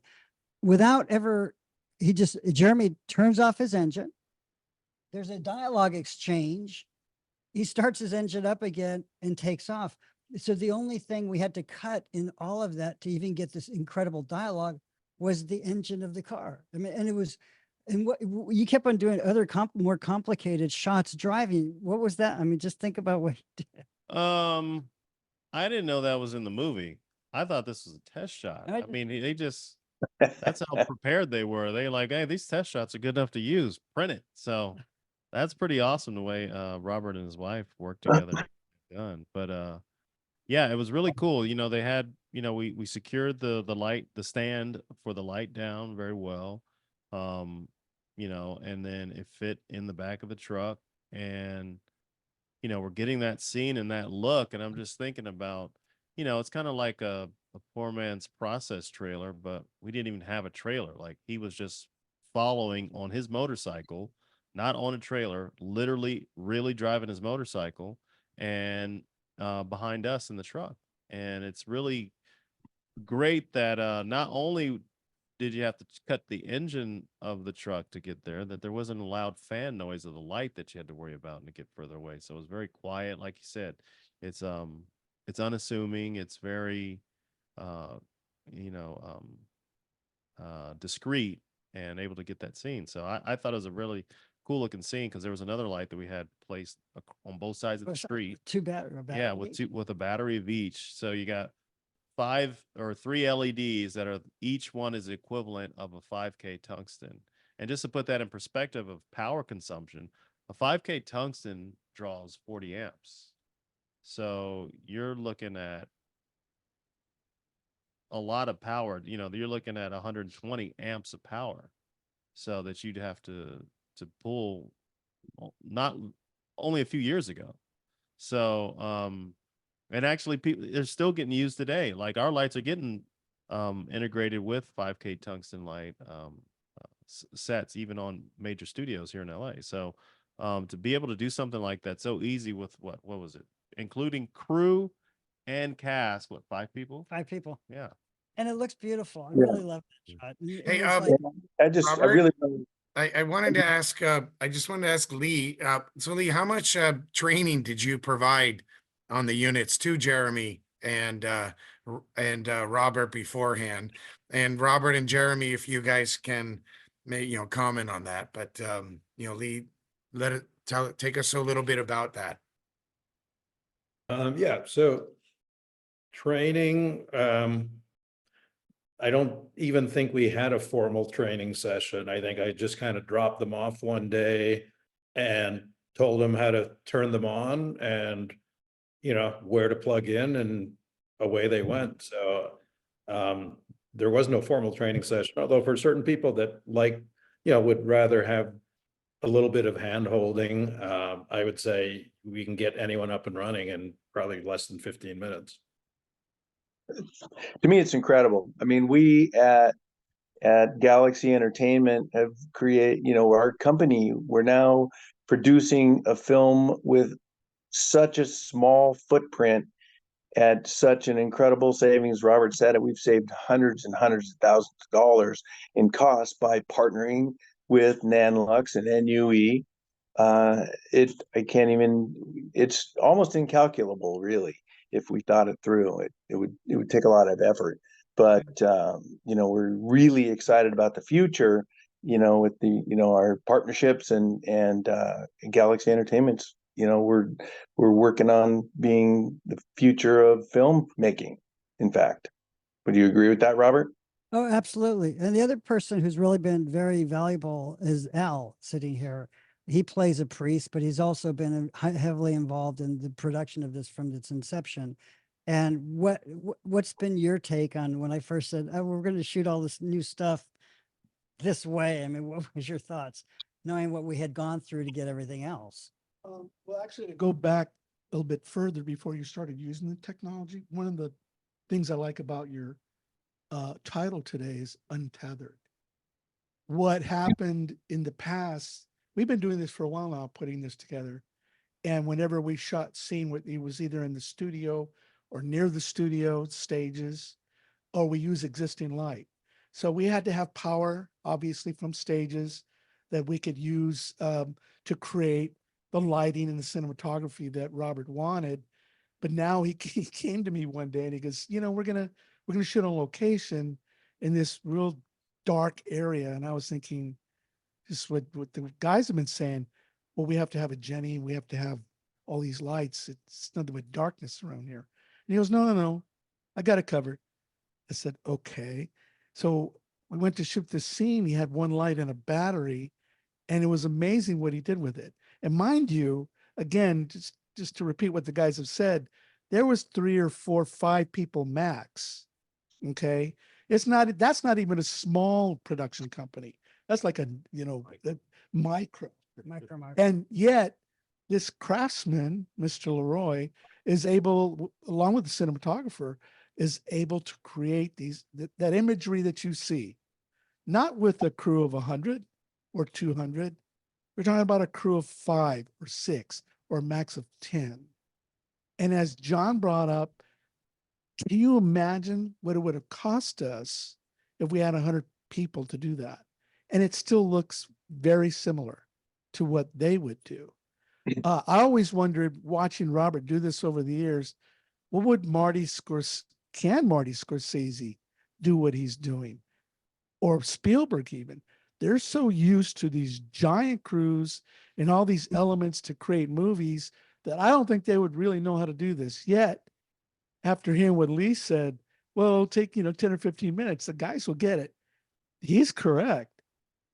without ever, Jeremy turns off his engine. There's a dialogue exchange. He starts his engine up again and takes off. So the only thing we had to cut in all of that to even get this incredible dialogue was the engine of the car. I mean, and it was, and what you kept on doing other more complicated shots driving. What was that? I mean, just think about what he did. I didn't know that was in the movie. I thought this was a test shot. I mean, they just, that's how prepared they were. They like, hey, these test shots are good enough to use, print it. So that's pretty awesome the way Robert and his wife worked together to get it done. But yeah, it was really cool. You know, they had, you know, we secured the light, the stand for the light down very well. You know, and then it fit in the back of the truck, and you know, we're getting that scene and that look. And I'm just thinking about, you know, it's kind of like a poor man's Process trailer, but we didn't even have a trailer. Like, he was just following on his motorcycle, not on a trailer, literally really driving his motorcycle, and behind us in the truck. And it's really great that not only did you have to cut the engine of the truck to get there, that there wasn't a loud fan noise of the light that you had to worry about and to get further away. So it was very quiet. Like you said, it's unassuming. It's very, you know, discreet, and able to get that scene. So I thought it was a really cool looking scene, because there was another light that we had placed on both sides of the street. 2 batteries. Yeah, with a battery of each. So you got 3 LEDs that are, each one is equivalent of a 5K tungsten. And just to put that in perspective of power consumption, a 5K tungsten draws 40 amps. So you're looking at a lot of power. You know, you're looking at 120 amps of power. So that you'd have to pull, not only a few years ago. So, and actually, people, they're still getting used today. Like, our lights are getting integrated with 5K tungsten light sets, even on major studios here in LA. So to be able to do something like that so easy with what was it, including crew and cast, 5 people? 5 people. Yeah. And it looks beautiful. I Yeah. really love that shot. Hey, Like, Robert? really, I wanted to ask, I just wanted to ask Lee, so Lee, how much training did you provide on the units to Jeremy and Robert beforehand? And Robert and Jeremy, if you guys can comment on that, but Lee, take us a little bit about that. Yeah, so training, I don't even think we had a formal training session. I think I just kind of dropped them off one day and told them how to turn them on and, where to plug in, and away they went. So there was no formal training session, although for certain people that would rather have a little bit of hand holding, I would say we can get anyone up and running in probably less than 15 minutes. to me, it's incredible. I mean, we at Galaxy Entertainment have created, our company, we're now producing a film with such a small footprint at such an incredible savings. Robert said it, we've saved hundreds and hundreds of thousands of dollars in costs by partnering with Nanlux and NUE. It's almost incalculable, really, if we thought it through. It would take a lot of effort, but we're really excited about the future, with the our partnerships and Galaxy Entertainment's you know, we're working on being the future of film making, in fact. Would you agree with that, Robert? Oh, absolutely. And the other person who's really been very valuable is Al sitting here. He plays a priest, but he's also been heavily involved in the production of this from its inception. And what's been your take on when I first said, oh, we're going to shoot all this new stuff this way? I mean, what was your thoughts, knowing what we had gone through to get everything else? Well, actually, to go back a little bit further before you started using the technology, one of the things I like about your title today is untethered. What happened in the past, we've been doing this for a while now, putting this together. And whenever we shot scene with, it was either in the studio or near the studio stages, or we use existing light. So we had to have power, obviously, from stages that we could use to create the lighting and the cinematography that Robert wanted. But now he came to me one day and he goes, you know, we're gonna shoot on location in this real dark area. And I was thinking, just what the guys have been saying, well, we have to have a Jenny, we have to have all these lights. It's nothing but darkness around here. And he goes, no, I got it covered. I said, okay. So we went to shoot this scene. He had one light and a battery, and it was amazing what he did with it. And mind you, again, just to repeat what the guys have said, there was 3 or 4, 5 people max. Okay. That's not even a small production company. That's like a micro. And yet this craftsman, Mr. Leroy, is able, along with the cinematographer, is able to create that imagery that you see, not with a crew of 100 or 200. We're talking about a crew of 5 or 6 or a max of 10. And as John brought up, can you imagine what it would have cost us if we had 100 people to do that? And it still looks very similar to what they would do. I always wondered, watching Robert do this over the years, what would can Marty Scorsese do what he's doing? Or Spielberg even? They're so used to these giant crews and all these elements to create movies that I don't think they would really know how to do this. Yet, after hearing what Lee said, well, it'll take, 10 or 15 minutes, the guys will get it. He's correct.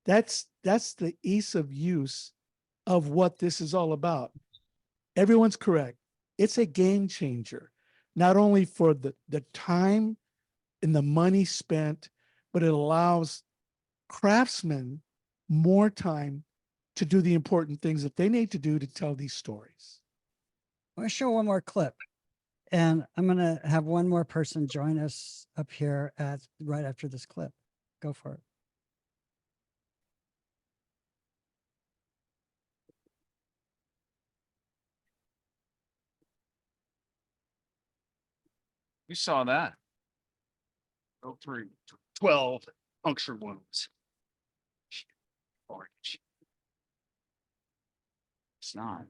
That's the ease of use of what this is all about. Everyone's correct. It's a game changer, not only for the time and the money spent, but it allows craftsmen more time to do the important things that they need to do to tell these stories. I'm going to show one more clip, and I'm going to have one more person join us up here right after this clip. Go for it. We saw that. Go through 12 puncture wounds. Orange. It's not.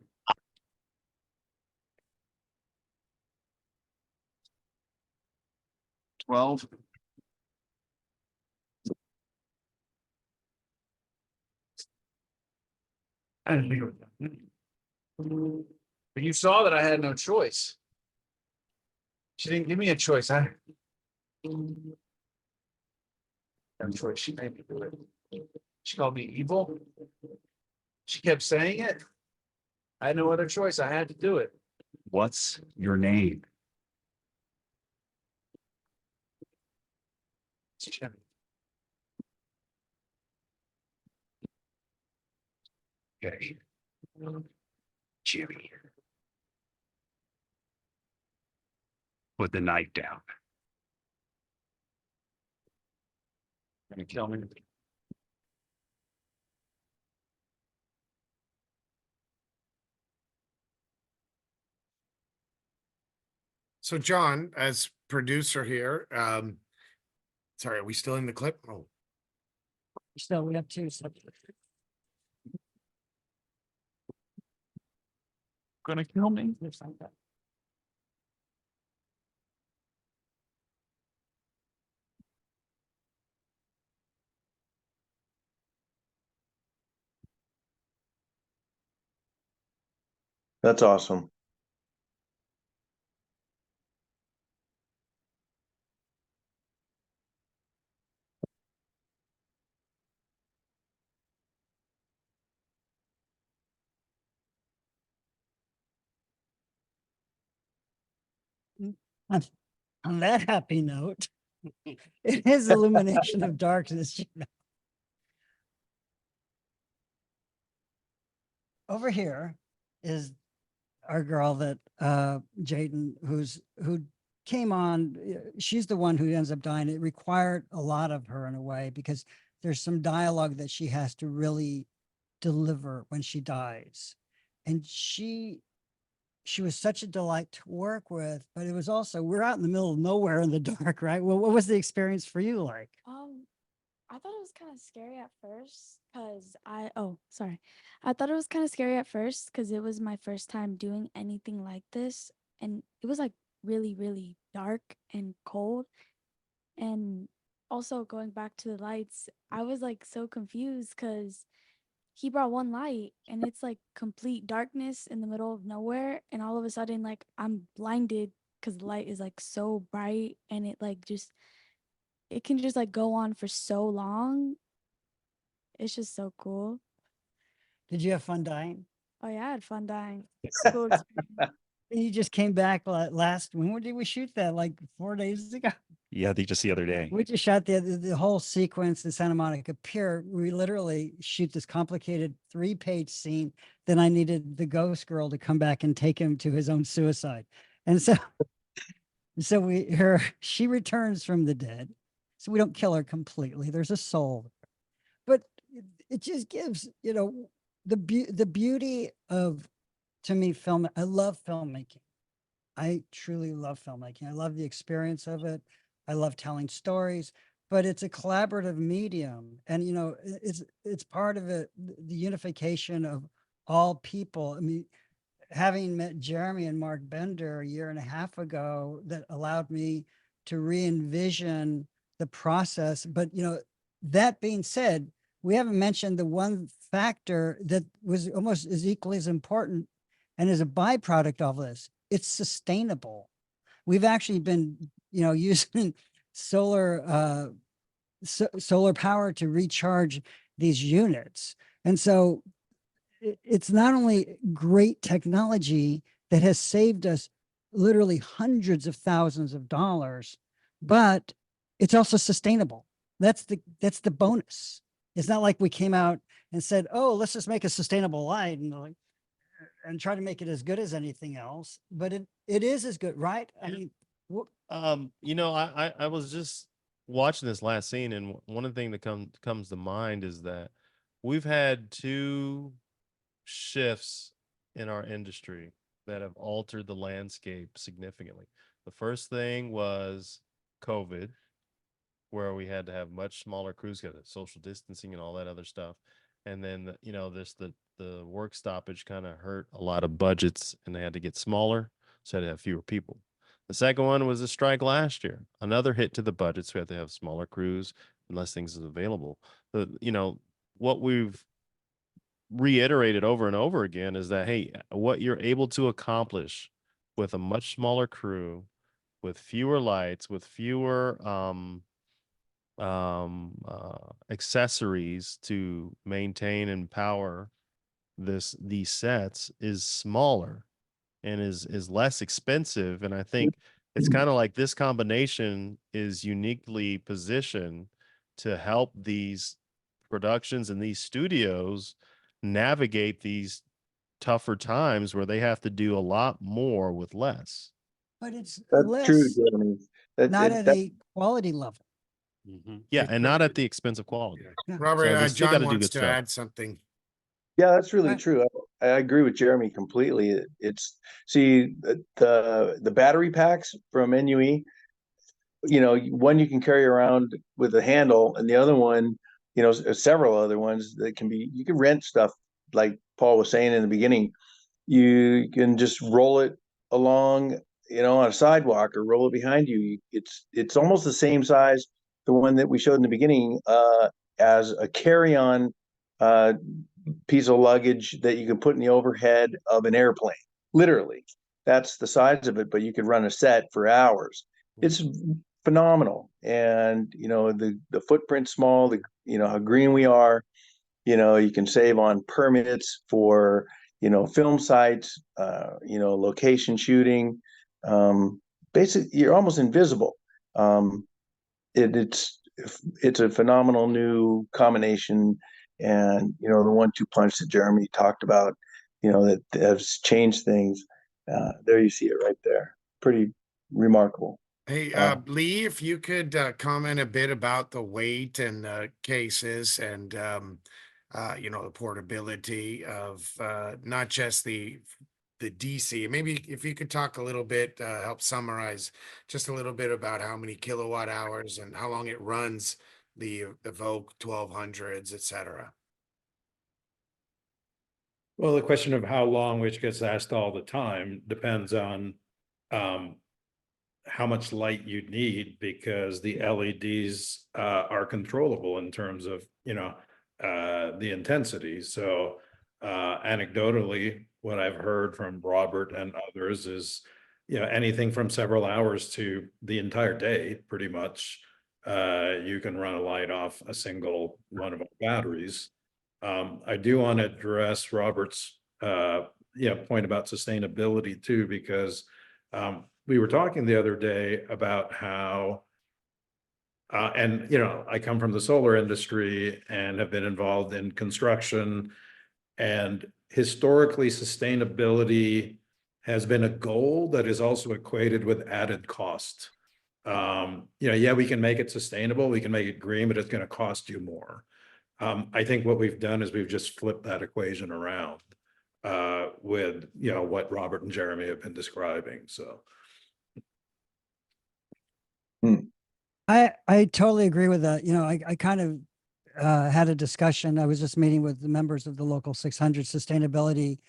Twelve. I didn't think it was. But you saw that I had no choice. She didn't give me a choice. No choice. She made me do it. She called me evil. She kept saying it. I had no other choice. I had to do it. What's your name? It's Jimmy. Okay. Jimmy. Put the knife down. Gonna kill me. So John, as producer here, sorry, are we still in the clip? Oh, So we have 2 subjects. Gonna kill me. That's awesome. On on that happy note, it is illumination of darkness. You know. Over here is our girl that Jayden, who came on. She's the one who ends up dying. It required a lot of her in a way because there's some dialogue that she has to really deliver when she dies, and she was such a delight to work with. But it was also, we're out in the middle of nowhere in the dark, right? Well, what was the experience for you like? I thought it was kind of scary at first because I thought it was kind of scary at first because it was my first time doing anything like this. And it was like really, really dark and cold. And also going back to the lights, I was like so confused because he brought one light and it's like complete darkness in the middle of nowhere. And all of a sudden, like I'm blinded because the light is like so bright and it can just like go on for so long. It's just so cool. Did you have fun dying? Oh yeah, I had fun dying. Cool experience. And you just came back last, when did we shoot that? Like 4 days ago? Yeah, I think just the other day. We just shot the whole sequence in Santa Monica Pier. We literally shoot this complicated 3-page scene. Then I needed the ghost girl to come back and take him to his own suicide. And so, she returns from the dead. So we don't kill her completely. There's a soul, but it just gives, you know, the beauty of, to me, film. I love filmmaking. I truly love filmmaking. I love the experience of it. I love telling stories, but it's a collaborative medium. And, you know, it's part of it, the unification of all people. I mean, having met Jeremy and Mark Bender a year and a half ago, that allowed me to re-envision the process. But, you know, that being said, we haven't mentioned the one factor that was almost as equally as important and is a byproduct of this. It's sustainable. We've actually been, you know, using solar power to recharge these units. And so it's not only great technology that has saved us literally hundreds of thousands of dollars, but it's also sustainable. That's the bonus. It's not like we came out and said, oh, let's just make a sustainable light and try to make it as good as anything else, but it is as good, right? I mean, You know, I was just watching this last scene, and one of the things that comes to mind is that we've had 2 shifts in our industry that have altered the landscape significantly. The first thing was COVID, where we had to have much smaller crews, because of social distancing and all that other stuff. And then, you know, the work stoppage kind of hurt a lot of budgets, and they had to get smaller, so they had to have fewer people. The second one was a strike last year, another hit to the budgets. We had to have smaller crews and less things is available. You know, what we've reiterated over and over again is that, hey, what you're able to accomplish with a much smaller crew, with fewer lights, with fewer accessories to maintain and power these sets is smaller and is less expensive. And I think it's kind of like this combination is uniquely positioned to help these productions and these studios navigate these tougher times where they have to do a lot more with less. but it's That's true, less, Jeremy. not at a quality level. Yeah, and not at the expense of quality. Yeah. Robert, So they still John gotta do wants good to stuff. add something. Yeah, that's really Right. true. I agree with Jeremy completely. It's see the battery packs from NUE, you know, one you can carry around with a handle, and the other one, you know, several other ones that you can rent stuff, like Paul was saying in the beginning. You can just roll it along, you know, on a sidewalk or roll it behind you. It's almost the same size, the one that we showed in the beginning, as a carry-on piece of luggage that you can put in the overhead of an airplane. literally. That's the size of it, but you could run a set for hours. It's phenomenal. And, you know, the footprint's small, you know, how green we are, you know, you can save on permits for, you know, film sites, you know, location shooting. Basically, you're almost invisible. It's a phenomenal new combination, and you know, the 1-2 punch that Jeremy talked about, you know, that has changed things. There you see it right there. Pretty remarkable. Hey, Lee, if you could comment a bit about the weight and cases and you know, the portability of not just the DC. Maybe if you could talk a little bit, help summarize just a little bit about how many kilowatt hours and how long it runs the Vogue 1200s, etc. Well, the question of how long, which gets asked all the time, depends on how much light you need, because the LEDs are controllable in terms of, you know, the intensity. So anecdotally, what I've heard from Robert and others is, you know, anything from several hours to the entire day, pretty much. You can run a light off a single one of our batteries. I do want to address Robert's point about sustainability too, because we were talking the other day about how, and you know, I come from the solar industry and have been involved in construction, and historically sustainability has been a goal that is also equated with added cost. You know, yeah, we can make it sustainable, we can make it green, but it's going to cost you more. I think what we've done is we've just flipped that equation around with, you know, what Robert and Jeremy have been describing. So. I totally agree with that. You know, I kind of had a discussion. I was just meeting with the members of the local 600 sustainability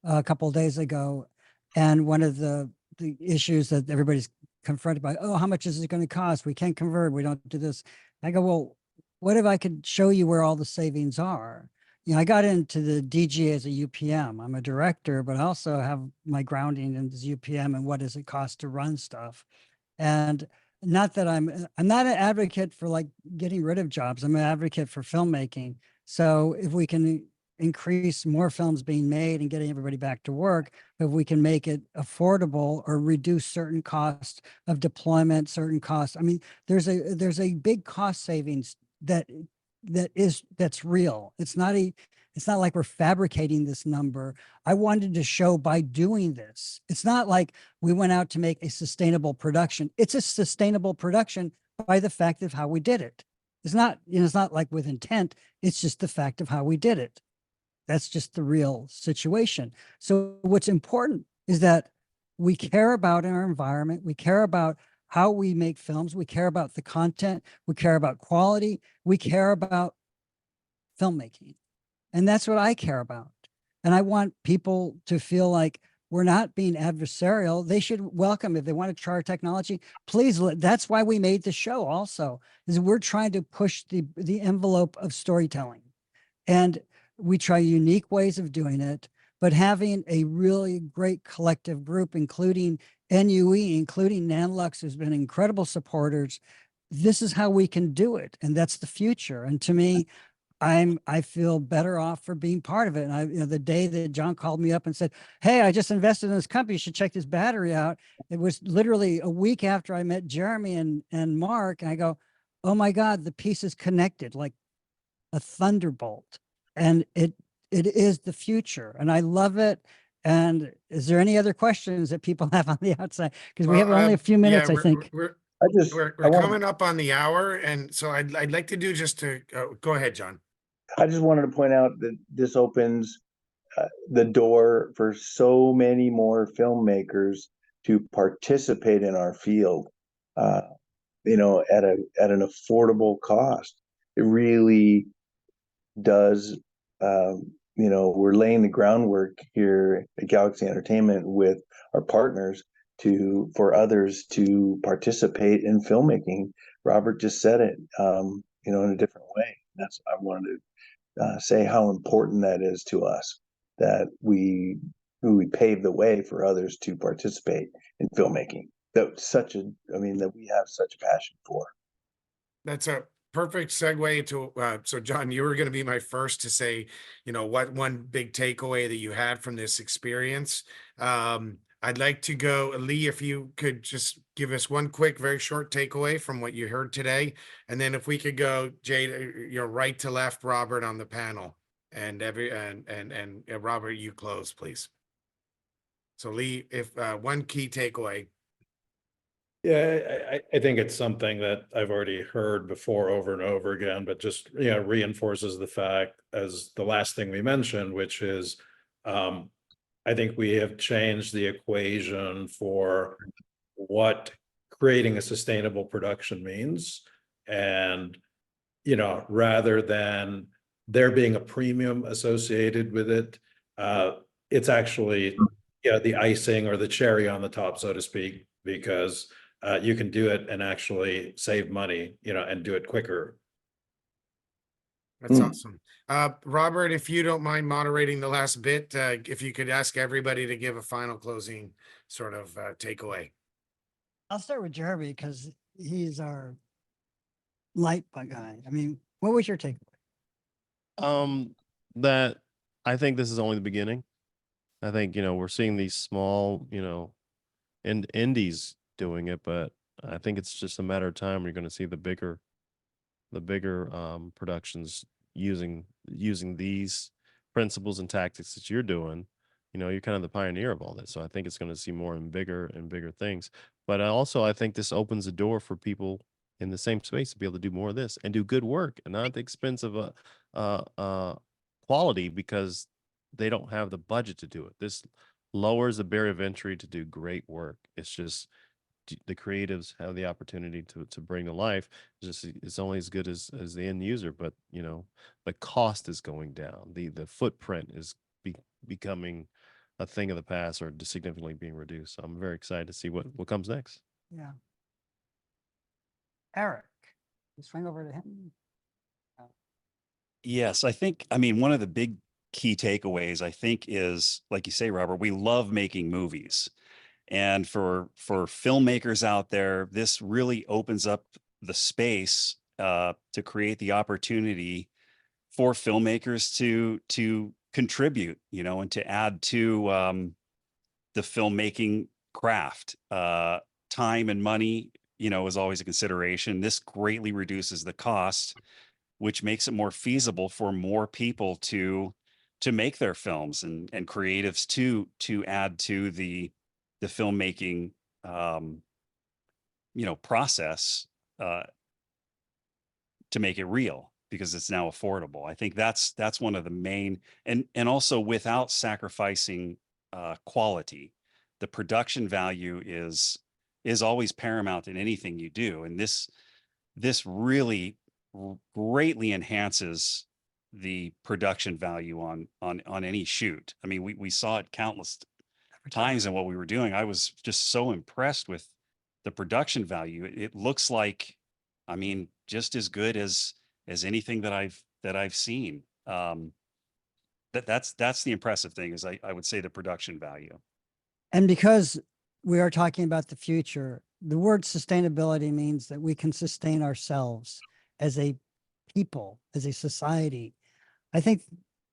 a couple of days ago. And one of the issues that everybody's confronted by, oh, how much is it going to cost? We can't convert. We don't do this. I go, well, what if I could show you where all the savings are? You know, I got into the DGA as a UPM. I'm a director, but I also have my grounding in this UPM and what does it cost to run stuff. And not that I'm not an advocate for like getting rid of jobs. I'm an advocate for filmmaking. So if we can increase more films being made and getting everybody back to work, if we can make it affordable or reduce certain costs of deployment, certain costs. I mean, there's a big cost savings that's real. It's not like we're fabricating this number. I wanted to show by doing this. It's not like we went out to make a sustainable production. It's a sustainable production by the fact of how we did it. It's not, you know, it's not like with intent. It's just the fact of how we did it. That's just the real situation. So what's important is that we care about our environment. We care about how we make films. We care about the content. We care about quality. We care about filmmaking. And that's what I care about. And I want people to feel like we're not being adversarial. They should welcome, if they want to try our technology, please. That's why we made the show also, is we're trying to push the envelope of storytelling. And we try unique ways of doing it, but having a really great collective group, including NUE, including Nanlux, who's been incredible supporters. This is how we can do it. And that's the future. And to me, I feel better off for being part of it. And you know, the day that John called me up and said, hey, I just invested in this company, you should check this battery out. It was literally a week after I met Jeremy and Mark. And I go, oh my God, the piece is connected like a thunderbolt. And it is the future. And I love it. And is there any other questions that people have on the outside? Because we have only a few minutes, I think. We're I wanna- coming up on the hour, and so I'd like to do just to go ahead, John. I just wanted to point out that this opens the door for so many more filmmakers to participate in our field, you know, at an affordable cost. It really does. You know, we're laying the groundwork here at Galaxy Entertainment with our partners for others to participate in filmmaking. Robert just said it, you know, in a different way. I wanted to say how important that is to us, that we we pave the way for others to participate in filmmaking. That we have such passion for. That's a perfect segue to, so John, you were going to be my first to say, what one big takeaway that you had from this experience. I'd like to go, Lee, if you could just give us one quick, very short takeaway from what you heard today. And then if we could go, Jade, right to left, Robert on the panel, and Robert, you close, please. So Lee, if one key takeaway. Yeah, I think it's something that I've already heard before over and over again, but just, reinforces the fact as the last thing we mentioned, which is, I think we have changed the equation for what creating a sustainable production means. And, rather than there being a premium associated with it, it's actually, the icing or the cherry on the top, so to speak, because you can do it and actually save money, and do it quicker. That's awesome. Robert, if you don't mind moderating the last bit, if you could ask everybody to give a final closing sort of takeaway. I'll start with Jeremy because he's our light guy. I mean, what was your takeaway? That I think this is only the beginning. I think, we're seeing these small, indies doing it, but I think it's just a matter of time when you're going to see the bigger productions using these principles and tactics that you're doing. You're kind of the pioneer of all this, so I think it's going to see more and bigger things. But I think this opens the door for people in the same space to be able to do more of this and do good work, and not at the expense of quality, because they don't have the budget to do it. This lowers the barrier of entry to do great work. It's just the creatives have the opportunity to bring to life. It's only as good as the end user, but the cost is going down. The footprint is becoming a thing of the past, or significantly being reduced. So I'm very excited to see what comes next. Yeah. Eric, you swing over to him. Yes, one of the big key takeaways, I think, is, like you say, Robert, we love making movies. And for filmmakers out there, this really opens up the space to create the opportunity for filmmakers to contribute, and to add to the filmmaking craft. Time and money, is always a consideration. This greatly reduces the cost, which makes it more feasible for more people to make their films, and creatives to add to the filmmaking process to make it real, because it's now affordable. I think that's one of the main, and also without sacrificing quality. The production value is always paramount in anything you do, and this really greatly enhances the production value on any shoot. I mean, we saw it countless times in what we were doing. I was just so impressed with the production value. It looks like, just as good as anything that I've seen. That's the impressive thing, is I would say the production value. And because we are talking about the future, the word sustainability means that we can sustain ourselves as a people, as a society. I think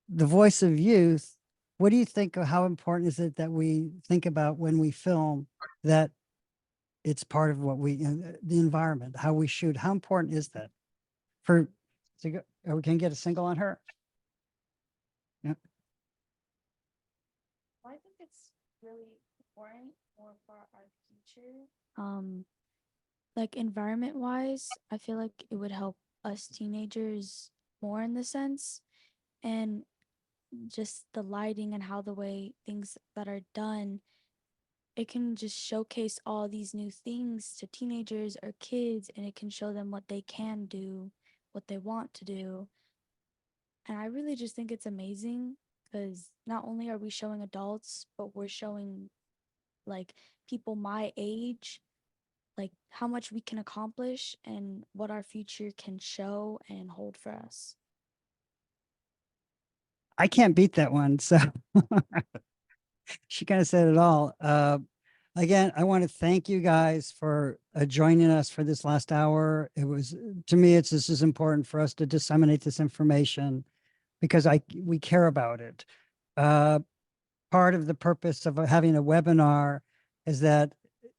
the voice of youth, what do you think of how important is it that we think about when we film that it's part of what the environment, how we shoot? How important is that we can get a single on her? Yeah. I think it's really important for our future. Like environment wise, I feel like it would help us teenagers more in the sense, and just the lighting and how the way things that are done, it can just showcase all these new things to teenagers or kids, and it can show them what they can do, what they want to do. And I really just think it's amazing, because not only are we showing adults, but we're showing like people my age, like how much we can accomplish and what our future can show and hold for us. I can't beat that one. So She kind of said it all. Again, I want to thank you guys for joining us for this last hour. It was, to me, this is important for us to disseminate this information because we care about it. Part of the purpose of having a webinar is that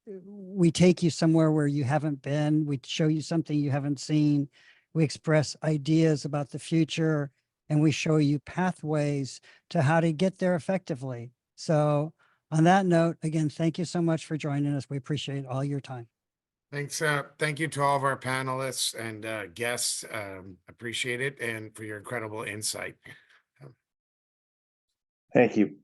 we take you somewhere where you haven't been. We show you something you haven't seen. We express ideas about the future, and we show you pathways to how to get there effectively. So on that note, again, thank you so much for joining us. We appreciate all your time. Thanks. Thank you to all of our panelists and guests. Appreciate it, and for your incredible insight. Thank you.